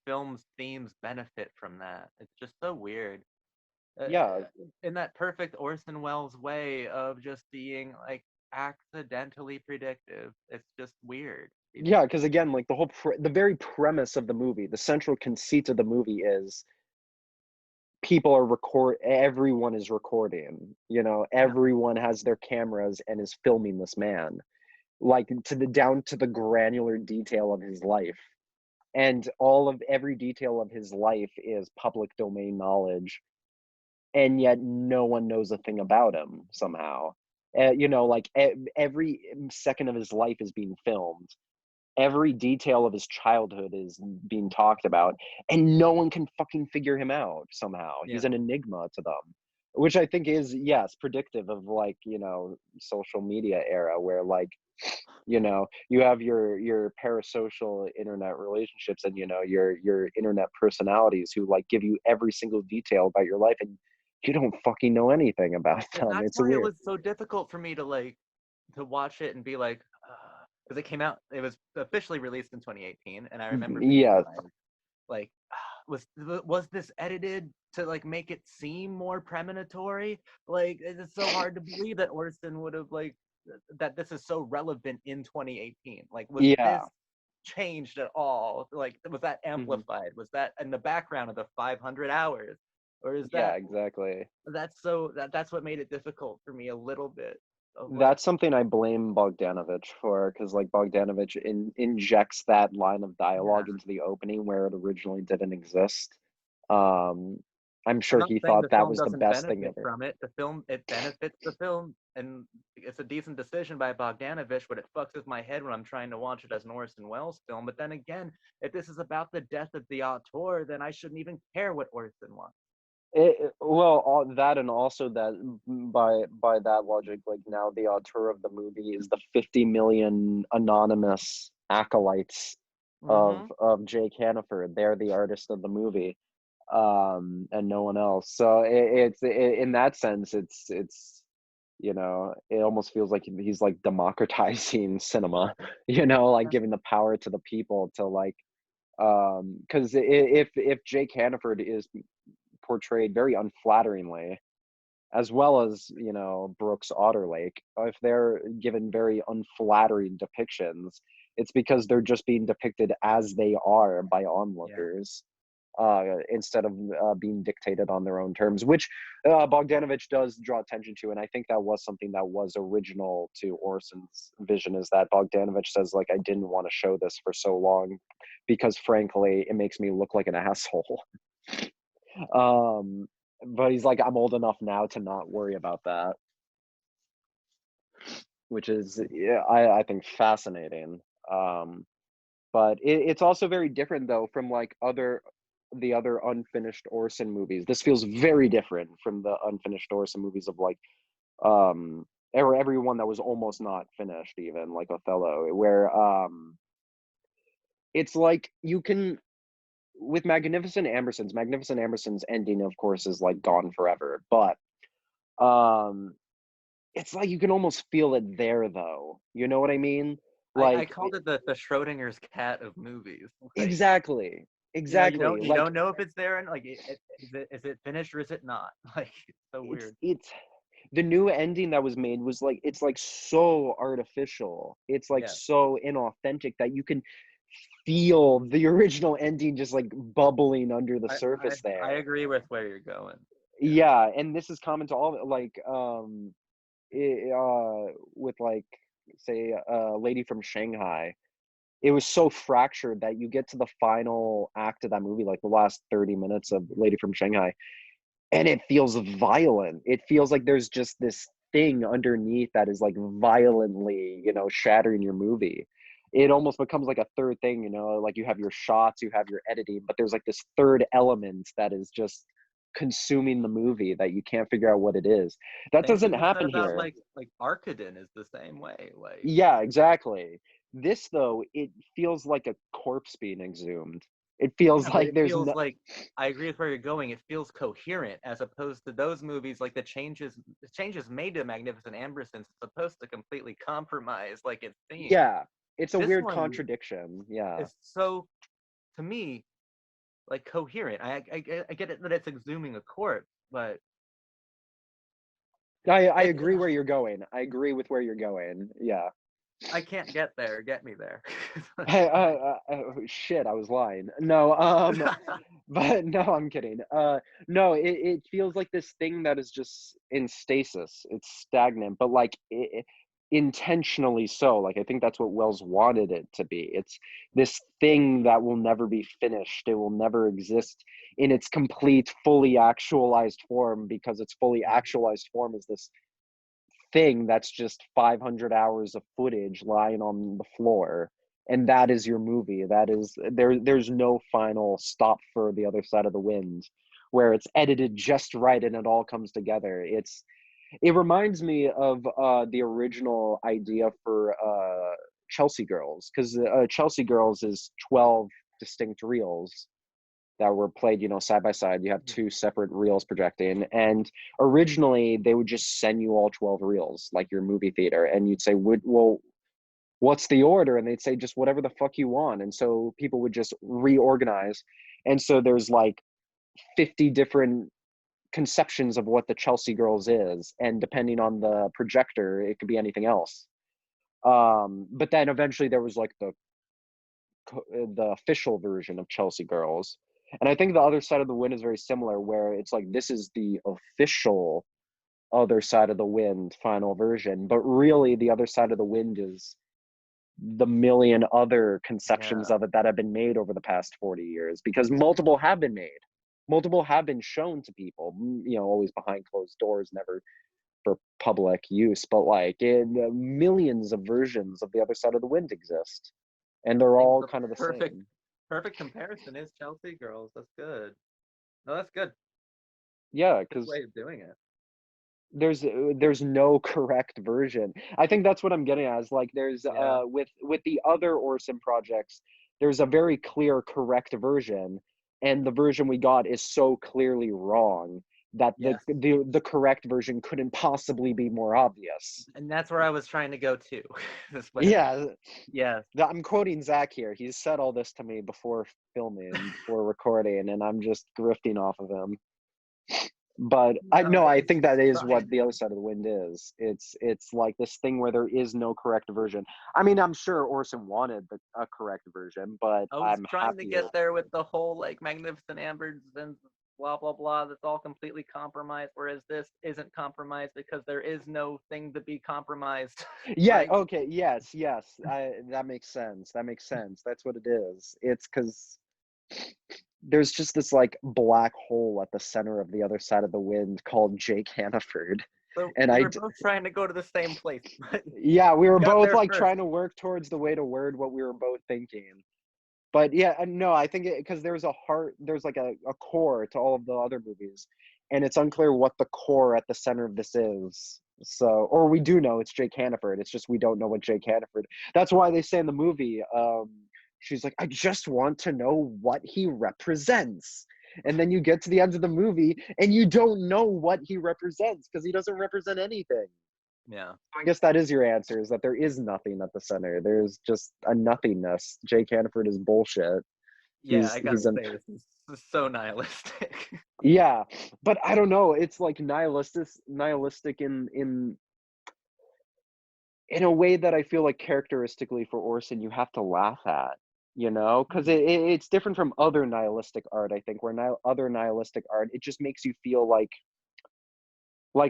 film's themes benefit from that. It's just so weird. Uh, yeah, in that perfect Orson Welles way of just being like accidentally predictive. It's just weird. yeah, because again, like the very premise of the movie, the central conceit of the movie is people are everyone is recording, you know, Yeah, everyone has their cameras and is filming this man, like to the down to the granular detail of his life. And all of every detail of his life is public domain knowledge, and yet no one knows a thing about him somehow. You know, like every second of his life is being filmed. Every detail of his childhood is being talked about, and no one can fucking figure him out somehow. He's yeah. an enigma to them, which I think is, yes, predictive of like, you know, social media era where like, you know, you have your parasocial internet relationships and, you know, your internet personalities who like give you every single detail about your life, and you don't fucking know anything about And them. that's It's a why it weird. was so difficult for me to like to watch it and be like, because it came out, it was officially released in 2018, and I remember being Yeah, like, was this edited to like make it seem more premonitory? Like it's so hard to believe that Orson would have like that this is so relevant in 2018. Like was this Yeah. changed at all? Like was that Hmm. amplified? Was that in the background of the 500 hours? Or is Yeah, that exactly. that's what made it difficult for me a little bit of like That's something I blame Bogdanovich for, because like Bogdanovich injects that line of yeah. dialogue into the opening where it originally didn't exist. Um, I'm I'm sure not he saying thought the that film was the doesn't best thing benefit ever. from it. The film it benefits the film, and it's a decent decision by Bogdanovich, but it fucks with my head when I'm trying to watch it as an Orson Welles film. But then again, if this is about the death of the auteur, then I shouldn't even care what Orson wants. Well, all that, and also that by that logic, like now the auteur of the movie is the 50 million anonymous acolytes Mm-hmm. of Jake Hannaford. They're the artist of the movie, and no one else. So in that sense, it's it almost feels like he's like democratizing cinema, like Yeah. giving the power to the people to like, because if Jake Hannaford is portrayed very unflatteringly, as well as Brooks Otterlake, if they're given very unflattering depictions, it's because they're just being depicted as they are by Yeah. onlookers, instead of being dictated on their own terms, which Bogdanovich does draw attention to. And I think that was something that was original to Orson's vision, is that Bogdanovich says, like, I didn't want to show this for so long because, frankly, it makes me look like an asshole. um, but he's like, I'm old enough now to not worry about that, which is, yeah, I think fascinating. Um, but it's also very different though from like the other unfinished Orson movies. This feels very different from the unfinished Orson movies of like or everyone that was almost not finished, even like Othello, where it's like you can, with Magnificent Amberson's ending, of course, is like gone forever, but um it's like you can almost feel it there though. You know what I mean? I Like, called it the Schrodinger's cat of movies. Like exactly. Exactly. you Like, don't know if it's there and like is it finished or is it not? Like it's so weird. it's the new ending that was made was like, it's like so artificial. It's like Yeah. so inauthentic that you can feel the original ending just like bubbling under the I, I surface I there. agree with where you're going. Yeah. Yeah, and this is common to all of it, like with like, say, Lady from Shanghai. It was so fractured that you get to the final act of that movie, like the last 30 minutes of Lady from Shanghai, and it feels violent. It feels like there's just this thing underneath that is like violently, shattering your movie. It almost becomes like a third thing, like you have your shots, you have your editing, but there's like this third element that is just consuming the movie that you can't figure out what it is. That Same doesn't could be said happen about here. like Arcadin is the same way. Like Yeah, exactly. This though, it feels like a corpse being exhumed. It feels yeah, but like it there's feels no. like I agree with where you're going. It feels coherent as opposed to those movies like the changes made to Magnificent Ambersons supposed to completely compromise like its theme. Yeah, it's a This weird one contradiction. Yeah. is so to me like coherent. I get it that it's exhuming a corpse, but I it, agree where you're going. I agree with where you're going. Yeah. I can't get there. Get me there. Shit, I was lying. No, but no, I'm kidding. No, it feels like this thing that is just in stasis. It's stagnant, but like intentionally so. Like, I think that's what Wells wanted it to be. It's this thing that will never be finished. It will never exist in its complete, fully actualized form, because its fully actualized form is this thing that's just 500 hours of footage lying on the floor, and that is your movie. That is, there's no final stop for The Other Side of the Wind, where it's edited just right and it all comes together. It reminds me of the original idea for Chelsea Girls, because Chelsea Girls is 12 distinct reels that were played, side by side. You have two separate reels projecting. And originally, they would just send you all 12 reels, like your movie theater. And you'd say, well, what's the order? And they'd say, just whatever the fuck you want. And so people would just reorganize. And so there's like 50 different conceptions of what the Chelsea Girls is, and depending on the projector, it could be anything else. But then eventually there was like the official version of Chelsea Girls. And I think the other side of the wind is very similar, where it's like this is the official other side of the wind final version, but really the other side of the wind is the million other conceptions Yeah. of it that have been made over the past 40 years, because multiple have been made, multiple have been shown to people, always behind closed doors, never for public use, but like millions of versions of the other side of the wind exist, and I they're think all the kind of the perfect same. perfect comparison is Chelsea Girls. That's good. No, that's good. Yeah, Good because way of doing it. there's no correct version. I think that's what I'm getting at, is like there's Yeah. with the other Orson projects, there's a very clear correct version, and the version we got is so clearly wrong that Yes. the correct version couldn't possibly be more obvious. And that's where I was trying to go to. This way. Yeah, Yes. I'm quoting Zach here. He's said all this to me before filming, before recording, and I'm just grifting off of him. But I No, no, I it's think that is fine. what the other side of the wind is. It's like this thing where there is no correct version. I mean, I'm sure Orson wanted a correct version, but I was I'm trying to happier. get there with the whole like Magnificent Ambers and blah blah blah. That's all completely compromised, whereas this isn't compromised because there is no thing to be compromised, Yeah, right? okay, yes, yes. That makes sense. That makes sense. That's what it is. It's because there's just this like black hole at the center of the other side of the wind called Jake Hannaford. So And we were both trying to go to the same place, but yeah, we you were got both there like first. trying to work towards the way to word what we were both thinking. But yeah, no, I think because there's a heart, there's like a core to all of the other movies, and it's unclear what the core at the center of this is. So, or we do know it's Jake Hannaford. It's just we don't know what Jake Hannaford. That's why they say in the movie, she's like, I just want to know what he represents. And then you get to the end of the movie and you don't know what he represents because he doesn't represent anything. Yeah. I guess that is your answer, is that there is nothing at the center. There's just a nothingness. Jake Hannaford is bullshit. Yeah, He's I he's gotta a say this is so nihilistic. yeah, but I don't know. It's like nihilistic in a way that I feel like characteristically for Orson you have to laugh at, because Hmm. it's different from other nihilistic art. I think where other nihilistic art, it just makes you feel like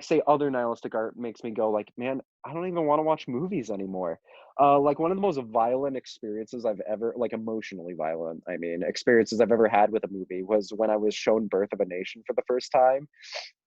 say other nihilistic art makes me go like, man, I don't even want to watch movies anymore. Like one of the most violent experiences I've ever, like emotionally violent, I mean, experiences I've ever had with a movie was when I was shown Birth of a Nation for the first time,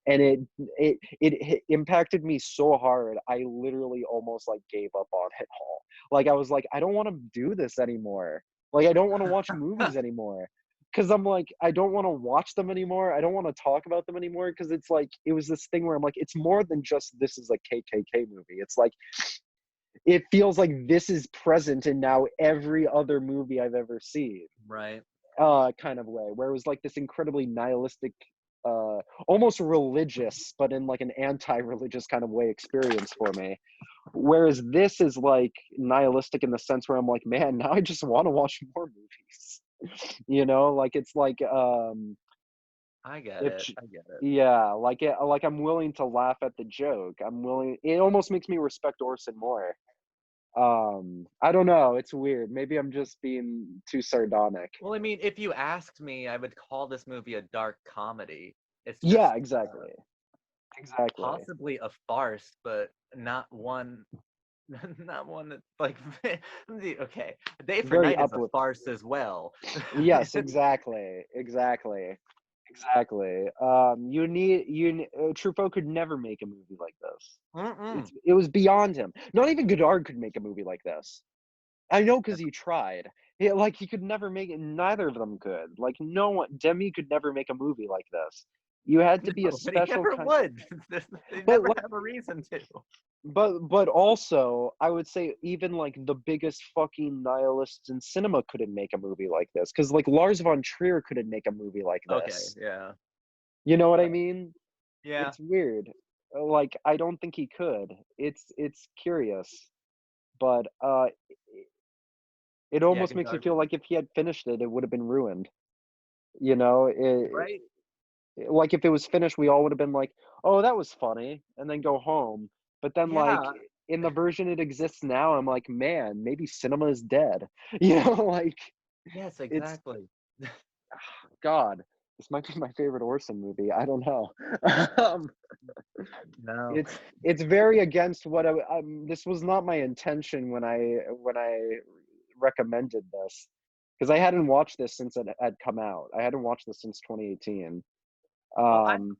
and it impacted me so hard. I literally almost like gave up on it all. Like I was like, I don't want to do this anymore. Like I don't want to watch movies anymore. Cause I'm like, I don't want to watch them anymore. I don't want to talk about them anymore. Cause it's like, it was this thing where I'm like, it's more than just this is a KKK movie. It's like, it feels like this is present in now every other movie I've ever seen, Right. kind of way, where it was like this incredibly nihilistic, almost religious, but in like an anti-religious kind of way experience for me. Whereas this is like nihilistic in the sense where I'm like, man, now I just want to watch more movies. Like it's like I get if it. I get it. yeah, like I'm willing to laugh at the joke. I'm willing. It almost makes me respect Orson more. I don't know. It's weird. Maybe I'm just being too sardonic. Well, I mean, if you asked me, I would call this movie a dark comedy. It's Yeah, just exactly. Exactly. possibly a farce, but not one. Not one that's like okay. A Day for Very Night is a uplift. farce as well. Yes, exactly. Exactly. Exactly. Truffaut could never make a movie like this. Mm-mm. It was beyond him. Not even Godard could make a movie like this. I know because he tried. Like he could never make it. Neither of them could. Like no one. Demi could never make a movie like this. You had to be a No, but he special never kind. would. They But never have a reason to. but also I would say even like the biggest fucking nihilists in cinema couldn't make a movie like this, because like Lars von Trier couldn't make a movie like Okay, this. yeah. You know what I Yeah. mean? Yeah. It's weird. Like I don't think he could. It's curious, but it Yeah, almost makes me Godard feel wouldn't. like if he had finished it, it would have been ruined. You know, it right? like, if it was finished, we all would have been like, "Oh, that was funny," and then go home. But then, like, Yeah. in the version it exists now, I'm like, "Man, maybe cinema is dead." You know, like, Yes, it's exactly. God, this might be my favorite Orson movie, I don't know. Um, No. it's very against what this was not my intention when I recommended this, because I hadn't watched this since it had come out. I hadn't watched this since 2018. Well, Um,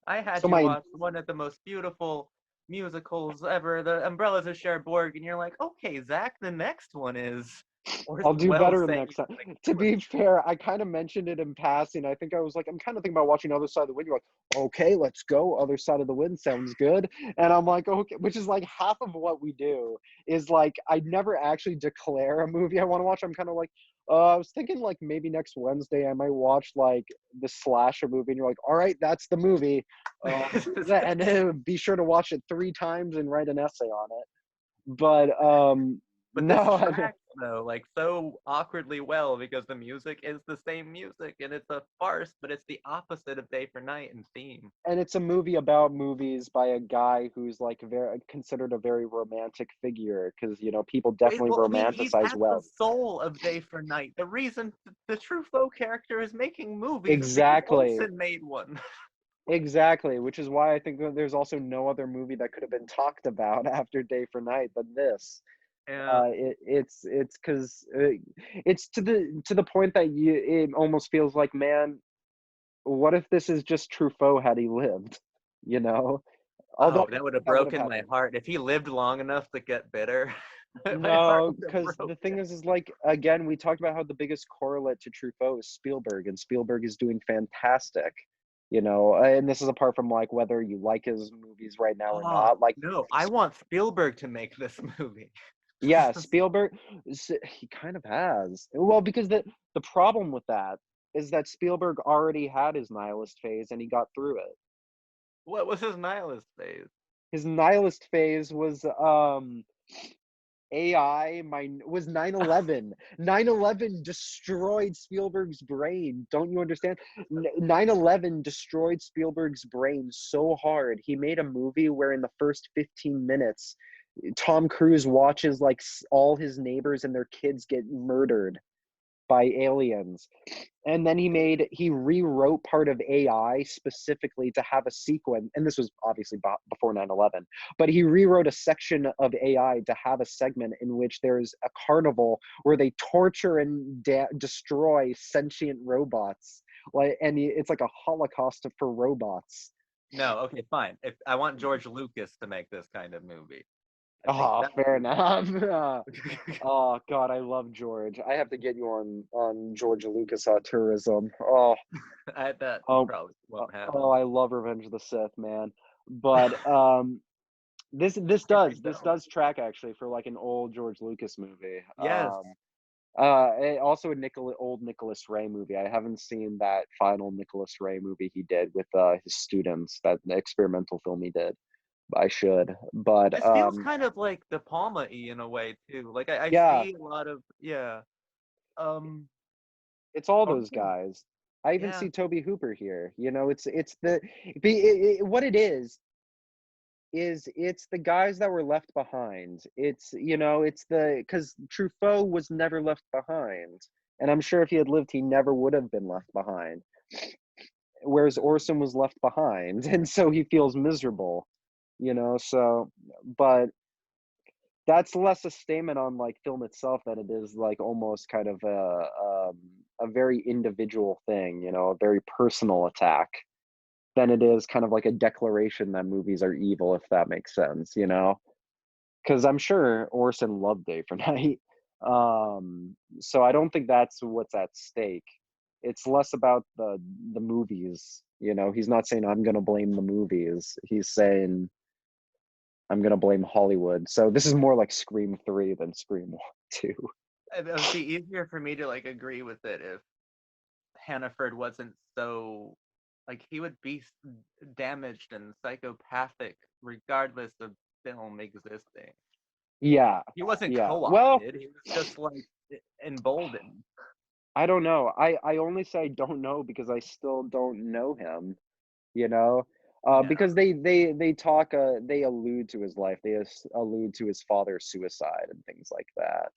I had so you my watch one of the most beautiful musicals ever, The Umbrellas of Cherbourg, and you're like, okay, Zach, the next one is I'll Orson do Welles better saying next he's time. gonna make To a be fair, I kind of mentioned it in passing. I think I was like, I'm kind of thinking about watching Other Side of the Wind. You're like, okay, let's go. Other Side of the Wind sounds good. And I'm like, okay, which is like half of what we do is like, I never actually declare a movie I want to watch. I'm kind of like, I was thinking like maybe next Wednesday I might watch like the slasher movie. And you're like, all right, that's the movie. And be sure to watch it 3 times and write an essay on it. But But this no, tracks though, like so awkwardly well because the music is the same music and it's a farce, but it's the opposite of Day for Night in theme. and it's a movie about movies by a guy who's like very considered a very romantic figure because people definitely Well, I mean, he's romanticize at the wealth. soul of Day for Night. The reason the Truffaut character is making movies is because Exactly, Olsen made one. exactly. Which is why I think that there's also no other movie that could have been talked about after Day for Night than this. Yeah. It's because it's to the point that it almost feels like, man, what if this is just Truffaut had he lived? You know, although I Oh, don't that would think have that would have broken my happened. heart. If he lived long enough to get bitter, my heart No, would have because the thing broken. is like, again, we talked about how the biggest correlate to Truffaut is Spielberg, and Spielberg is doing fantastic. And this is apart from like whether you like his movies right now or Oh, not. Like, no, I want Spielberg to make this movie. yeah, Spielberg, he kind of has. Well, because the problem with that is that Spielberg already had his nihilist phase and he got through it. What was his nihilist phase? His nihilist phase was AI was 9/11. 9/11 destroyed Spielberg's brain. Don't you understand? 9/11 destroyed Spielberg's brain so hard. He made a movie where in the first 15 minutes Tom Cruise watches like all his neighbors and their kids get murdered by aliens. And then he rewrote part of AI specifically to have a sequence, and this was obviously before 9/11, but he rewrote a section of AI to have a segment in which there's a carnival where they torture and destroy sentient robots, like, and it's like a holocaust for robots. No, okay, fine. If I want George Lucas to make this kind of movie, I think Oh, that would fair be one. enough. Oh God, I love George. I have to get you on George Lucas tourism. That Oh, probably won't oh, happen. I love Revenge of the Sith, man. But I this don't. does track actually for like an old George Lucas movie. Yes. Also a old Nicholas Ray movie. I haven't seen that final Nicholas Ray movie he did with his students, that experimental film he did. I should. But This feels kind of like De Palma-y in a way too. Like I yeah, see a lot of yeah. Um. it's all those Okay. guys. I even Yeah. see Toby Hooper here. It's what it is it's the guys that were left behind. It's the because Truffaut was never left behind, and I'm sure if he had lived, he never would have been left behind. Whereas Orson was left behind, and so he feels miserable. So, but that's less a statement on like film itself than it is like almost kind of a very individual thing, a very personal attack than it is kind of like a declaration that movies are evil, if that makes sense. Because I'm sure Orson loved Day for Night. So I don't think that's what's at stake. It's less about the movies. He's not saying I'm gonna blame the movies. He's saying I'm gonna blame Hollywood. So this is more like Scream 3 than Scream 1, 2. It would be easier for me to like agree with it if Hannaford wasn't so like he would be damaged and psychopathic regardless of film existing. Yeah, He wasn't yeah. Well, co-opted. He was just like emboldened. I don't know. I only say I don't know because I still don't know him, you know? Yeah. Because they talk, they allude to his life. They allude to his father's suicide and things like that.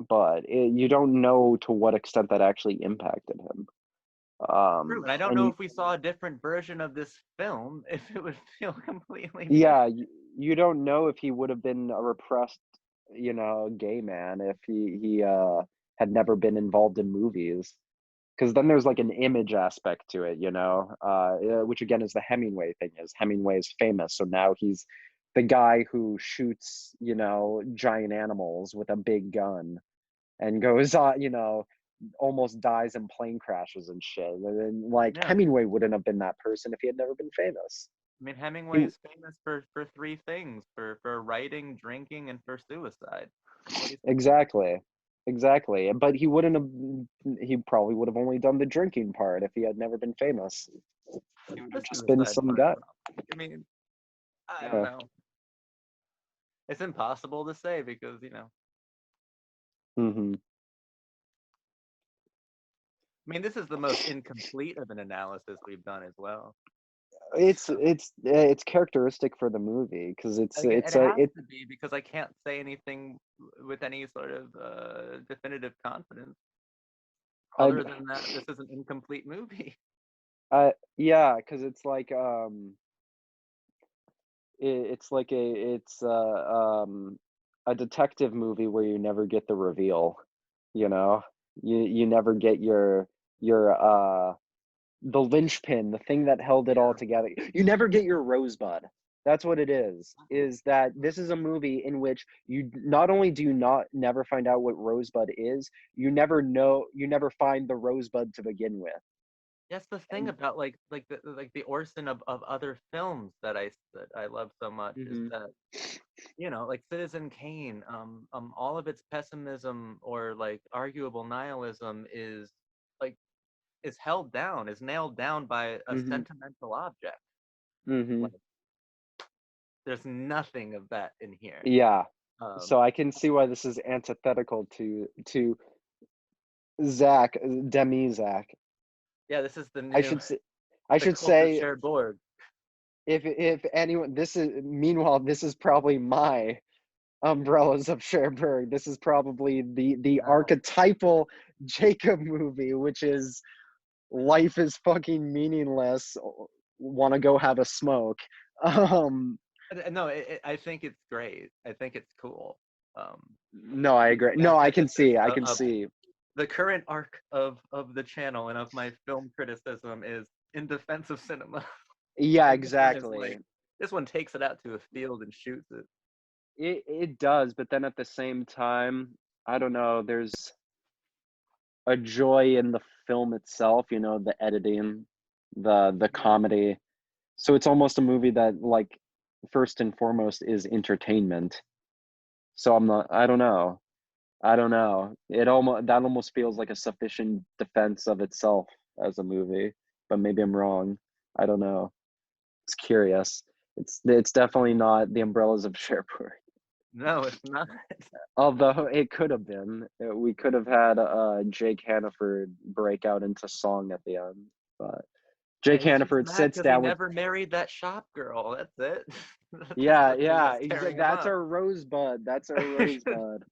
But you don't know to what extent that actually impacted him. True, and I don't And know if we saw a different version of this film, if it would feel completely different. yeah, you don't know if he would have been a repressed, gay man if he had never been involved in movies. Because then there's like an image aspect to it, which again is the Hemingway thing. Is Hemingway is famous, so now he's the guy who shoots, giant animals with a big gun and goes on, almost dies in plane crashes and shit. And then, like, Yeah. Hemingway wouldn't have been that person if he had never been famous. I mean, Hemingway He is famous for three things: for writing, drinking, and for suicide. That's what he's famous. Exactly. Exactly. But he wouldn't have he probably would have only done the drinking part if he had never been famous. He would The have just been suicide some part, guy. probably. I mean, I don't Yeah. know. It's impossible to say because Hmm. I mean, this is the most incomplete of an analysis we've done as well. It's So, it's it's characteristic for the movie because like, it has to be because I can't say anything with any sort of definitive confidence. I Other than that, this is an incomplete movie. yeah, because it's like it's like a detective movie where you never get the reveal, you know? You never get your the linchpin, the thing that held it all Yeah. together. You never get your rosebud. That's what it is that this is a movie in which you not only do you not never find out what rosebud is, you never find the rosebud to begin with. That's the thing And about like the Orson of other films that I love so much is mhm, that like Citizen Kane, all of its pessimism or like arguable nihilism like is held down, is nailed down by a mhm, sentimental object. mhm. Like there's nothing of that in here. Yeah. So Um, I can see why this is antithetical to Zach, Demi Zach. yeah, this is I should say I the should cult of say Cherbourg. if anyone this is meanwhile this is probably my umbrellas of Cherbourg. This is probably the Nice. archetypal Jacob movie, which is life is fucking meaningless. Want to go have a smoke? Um, No, I think it's great. I think it's cool. Um, no, I agree. the No, I can antithesis see. I can of see. the current arc of the channel and of my film criticism is in defense of cinema, Yeah, and this one is exactly. like this one takes it out to a field and shoots it. It does, but then at the same time, I don't know. There's a joy in the film itself. The editing, the Yeah. comedy. So it's almost a movie that, like, first and foremost, is entertainment. So I'm not. I don't know. I don't know. That almost feels like a sufficient defense of itself as a movie, but maybe I'm wrong. I don't know. It's curious. It's definitely not The Umbrellas of Cherbourg. No, it's not. Although it could have been. We could have had Jake Hannaford break out into song at the end, but Yeah, Jake he's just Hannaford mad sits because he down with never married that shop girl. That's it. That's yeah, the thing yeah, that's tearing him that's up. our rosebud. That's our rosebud.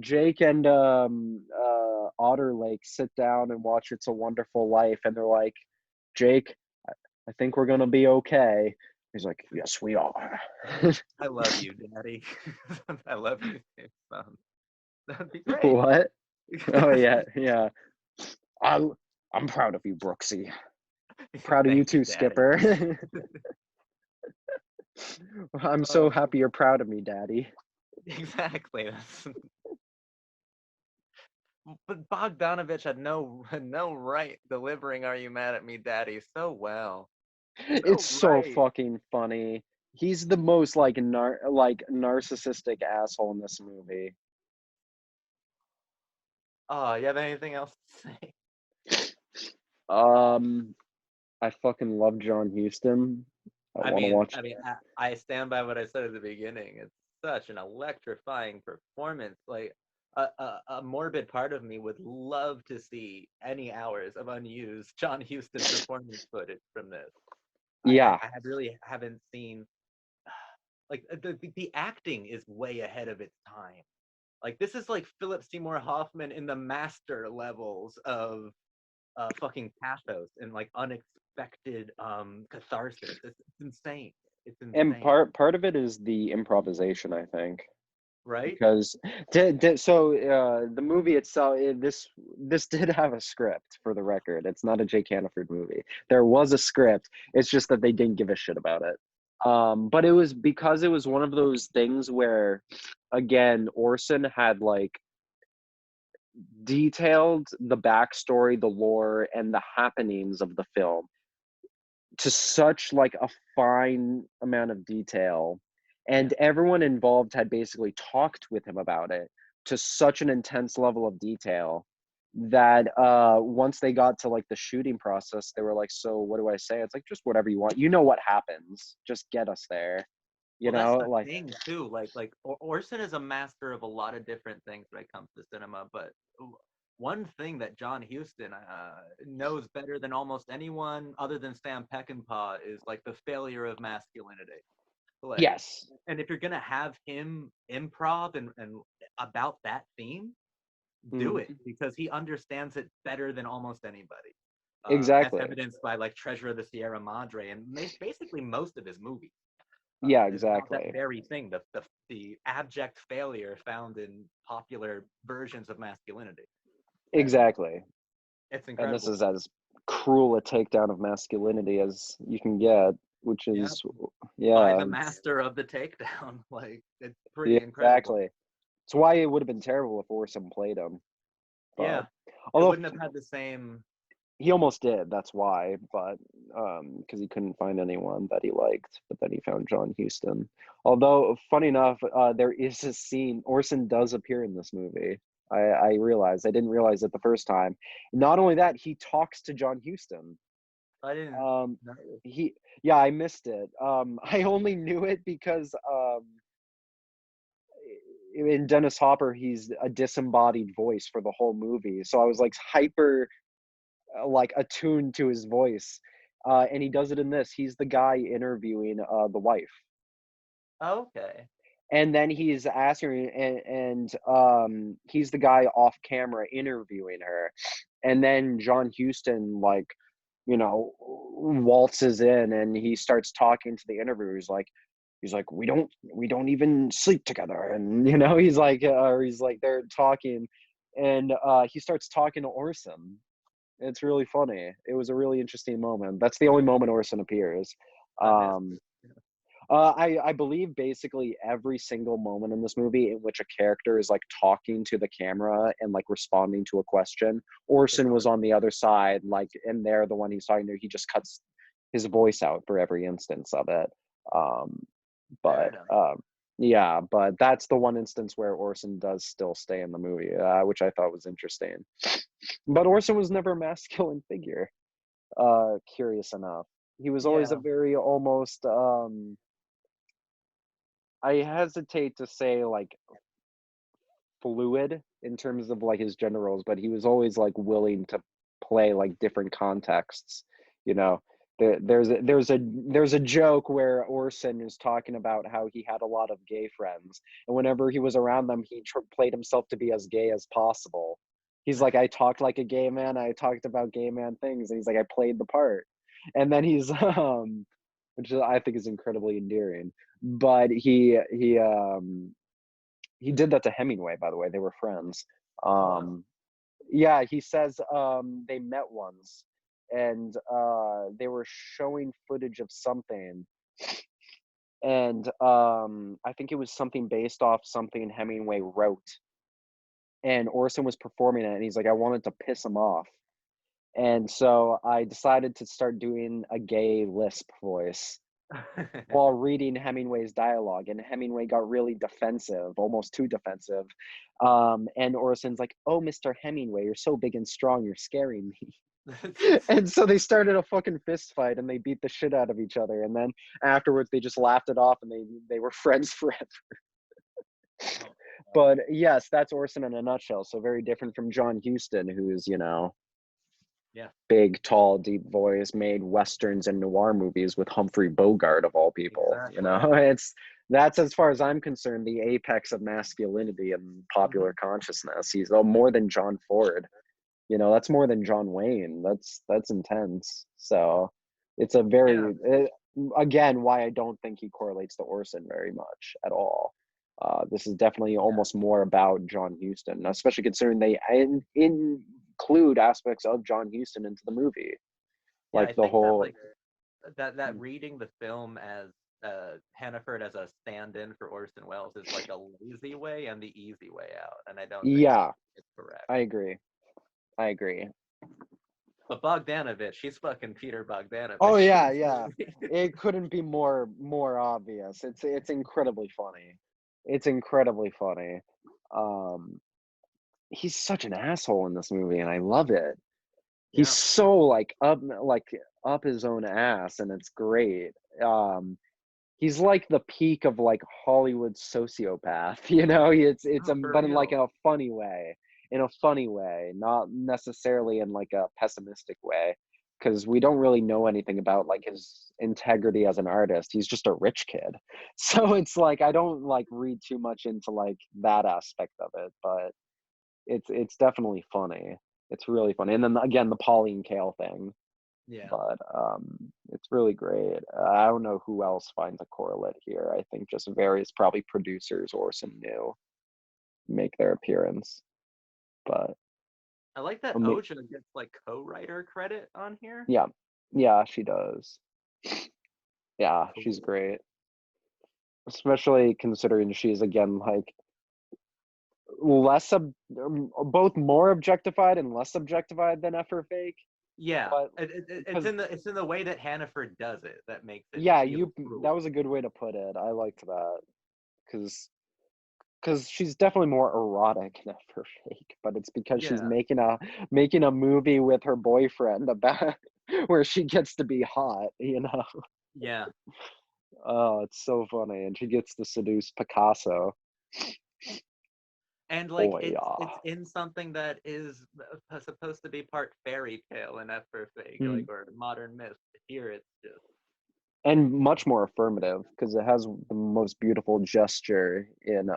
Jake and Otter Lake sit down and watch It's a Wonderful Life, and they're like, Jake, I think we're gonna be okay. He's like, yes, we are. I love you, Daddy. I love you, son. That'd be great. What? Oh yeah, yeah. I'm I'm proud of you, Brooksy. Proud of you Thank you, too, Daddy. Skipper. I'm so Um, happy you're proud of me, Daddy. exactly. But Bogdanovich had no right delivering "Are You Mad at Me, Daddy" so well, It's so so right. fucking funny. He's the most like narcissistic asshole in this movie. Oh, you have anything else to say? Um, I fucking love John Huston. I I want to mean, watch. I mean, I stand by what I said at the beginning. It's such an electrifying performance. Like, a morbid part of me would love to see any hours of unused John Huston performance footage from this. Yeah, I really haven't seen, like, the acting is way ahead of its time. Like, this is like Philip Seymour Hoffman in the master levels of fucking pathos and like unexpected catharsis. It's insane. It's and insane, part of it is the improvisation, I think. right? Because the movie itself, this did have a script, for the record. It's not a Jake Hannaford movie. There was a script. It's just that they didn't give a shit about it. But it was because it was one of those things where, again, Orson had like detailed the backstory, the lore, and the happenings of the film to such like a fine amount of detail, Yeah. and everyone involved had basically talked with him about it to such an intense level of detail that once they got to like the shooting process, they were like, so what do I say? It's like, just whatever you want, you know what happens, just get us there, you Well, that's know, the like. thing too. Orson is a master of a lot of different things when it comes to cinema, but one thing that John Huston knows better than almost anyone other than Sam Peckinpah is like the failure of masculinity. Like, Yes. and if you're gonna have him improv and about that theme, do Mm, it because he understands it better than almost anybody. As exactly. evidenced by like Treasure of the Sierra Madre and basically most of his movies Yeah, is about that exactly. very thing, the abject failure found in popular versions of masculinity, and Exactly. it's And this incredible. is as cruel a takedown of masculinity as you can get, which Yeah, is, by yeah, the master of the takedown. Like, it's yeah, pretty incredible. exactly. It's why it would have been terrible if Orson played him. But Yeah, it although wouldn't have had the same. he almost did, that's why. But because he couldn't find anyone that he liked, but then he found John Huston. Although, funny enough, there is a scene. Orson does appear in this movie. I realized. I didn't realize it the first time. Not only that, he talks to John Huston. I didn't Um, know. he, yeah, I missed it. I only knew it because in Dennis Hopper, he's a disembodied voice for the whole movie. So I was like hyper, like attuned to his voice, and he does it in this. He's the guy interviewing the wife, Okay. and then he's asking, and he's the guy off camera interviewing her, and then John Huston like, waltzes in and he starts talking to the interviewer. He's like, we don't even sleep together, and he's like they're talking, and he starts talking to Orson. It's really funny. It was a really interesting moment. That's the only moment Orson appears. I missed um it. Yeah. I believe basically every single moment in this movie in which a character is like talking to the camera and like responding to a question, It's Orson was Orson. on the other side, like, and they're the one he's talking to. He just cuts his voice out for every instance of it. Um, Fair but enough. yeah, but that's the one instance where Orson does still stay in the movie, which I thought was interesting. But Orson was never a masculine figure. Curious enough, he was always a Yeah. very almost. I hesitate to say like fluid in terms of like his gender roles, but he was always like willing to play like different contexts. You know, there's a joke where Orson is talking about how he had a lot of gay friends, and whenever he was around them, he played himself to be as gay as possible. He's like, I talked like a gay man. I talked about gay man things, and he's like, I played the part. And then he's which I think is incredibly endearing. But he did that to Hemingway, by the way. They were friends. Oh wow. Um, yeah, he says they met once, and they were showing footage of something, and I think it was something based off something Hemingway wrote, and Orson was performing it, and he's like, I wanted to piss him off, and so I decided to start doing a gay lisp voice while reading Hemingway's dialogue, and Hemingway got really defensive, almost too defensive. And Orson's like, "Oh, Mr. Hemingway, you're so big and strong, you're scaring me." And so they started a fucking fist fight, and they beat the shit out of each other. And then afterwards, they just laughed it off, and they were friends forever. Oh, But yes, that's Orson in a nutshell. So very different from John Huston, who's, Yeah, big, tall, deep voice, made westerns and noir movies with Humphrey Bogart of all people. exactly. It's that's as far as I'm concerned the apex of masculinity in popular Hmm. consciousness. He's more than John Ford. That's more than John Wayne. That's intense. So it's a Yeah, again, why I don't think he correlates to Orson very much at all. This is definitely yeah, almost more about John Huston, especially considering they include aspects of John Huston into the movie, yeah. like I the think that whole. like that reading the film as Hannaford as a stand-in for Orson Welles is like a lazy way and the easy way out, and I don't think Yeah, it's correct. I agree. I agree. But Bogdanovich, she's fucking Peter Oh Bogdanovich in yeah, this yeah. movie. It couldn't be more obvious. It's incredibly funny. It's incredibly funny. Um, he's such an asshole in this movie, and I love it. He's Yeah, so up his own ass, and it's great. Um, he's like the peak of like Hollywood sociopath, it's no, for but in like real. a funny way, not necessarily in like a pessimistic way, because we don't really know anything about like his integrity as an artist. He's just a rich kid, so it's like I don't like read too much into like that aspect of it, but it's definitely funny. It's really funny, and then again the Pauline Kael thing, Yeah. but it's really great. I don't know who else finds a correlate here. I think just various probably producers Orson knew make their appearance, but I like that me, Oja gets like co-writer credit on here. yeah, yeah, she does. Yeah, she's Cool. great, especially considering she's again like both more objectified and less objectified than F her fake, Yeah, but it's because in the way that Hannaford does it that makes it yeah, feel that cruel. was a good way to put it. I liked that because she's definitely more erotic than her fake, but it's because she's Yeah, making a movie with her boyfriend about where she gets to be hot. yeah. Oh, it's so funny, and she gets to seduce Picasso. And like Oh it's yeah. in something that is supposed to be part fairy tale and F for fake, like Mhm. or modern myth. Here it's just And much more affirmative because it has the most beautiful gesture in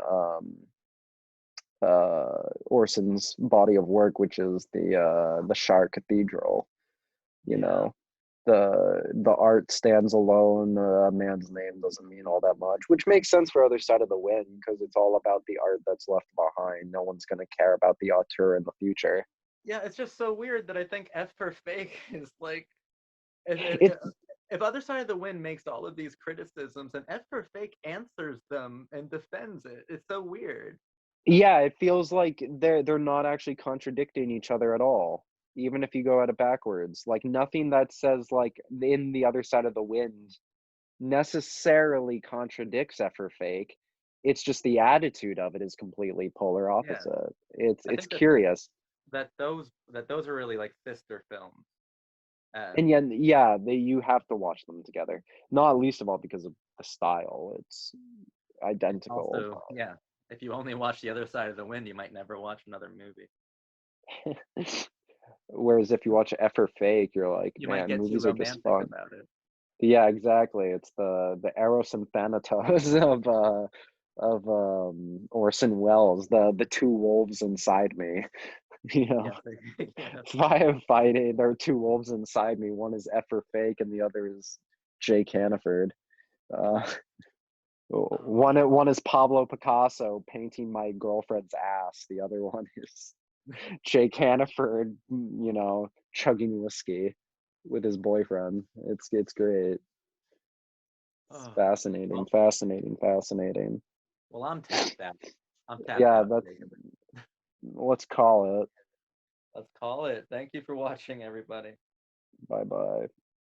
Orson's body of work, which is the Shar Cathedral. You yeah, know, the art stands alone. A man's name doesn't mean all that much, which makes sense for Other Side of the Wind because it's all about the art that's left behind. No one's gonna care about the auteur in the future. yeah. It's just so weird that I think F for fake is like if It if Other Side of the Wind makes all of these criticisms and F for fake answers them and defends it. It's so weird. Yeah, it feels like they're not actually contradicting each other at all. Even if you go at it backwards, like nothing that says like in the Other Side of the Wind necessarily contradicts F or fake. It's just the attitude of it is completely polar Yeah, opposite. It's I it's think that that curious. that those are really like sister films. And And yet, yeah, you have to watch them together. Not least of all because of the style. It's identical. also, yeah, if you only watch The Other Side of the Wind, you might never watch another movie. Whereas if you watch F or Fake, you're like, You might man, get too movies are just romantic fun. about it. Yeah, exactly. It's the Eros and Thanatos of Orson Welles, the two wolves inside me. You know, Yes, yeah. fighting. There are two wolves inside me. One is F or Fake, and the other is Jake Hannaford. Uh, Oh, one is Pablo Picasso painting my girlfriend's ass. The other one is Jake Hannaford, chugging whiskey with his boyfriend. It's great. It's oh. fascinating, Well, fascinating, fascinating. well, I'm tapped out. I'm tapped Yeah, out, that's Jacob. let's call it. Let's call it. Thank you for watching, everybody. Bye bye.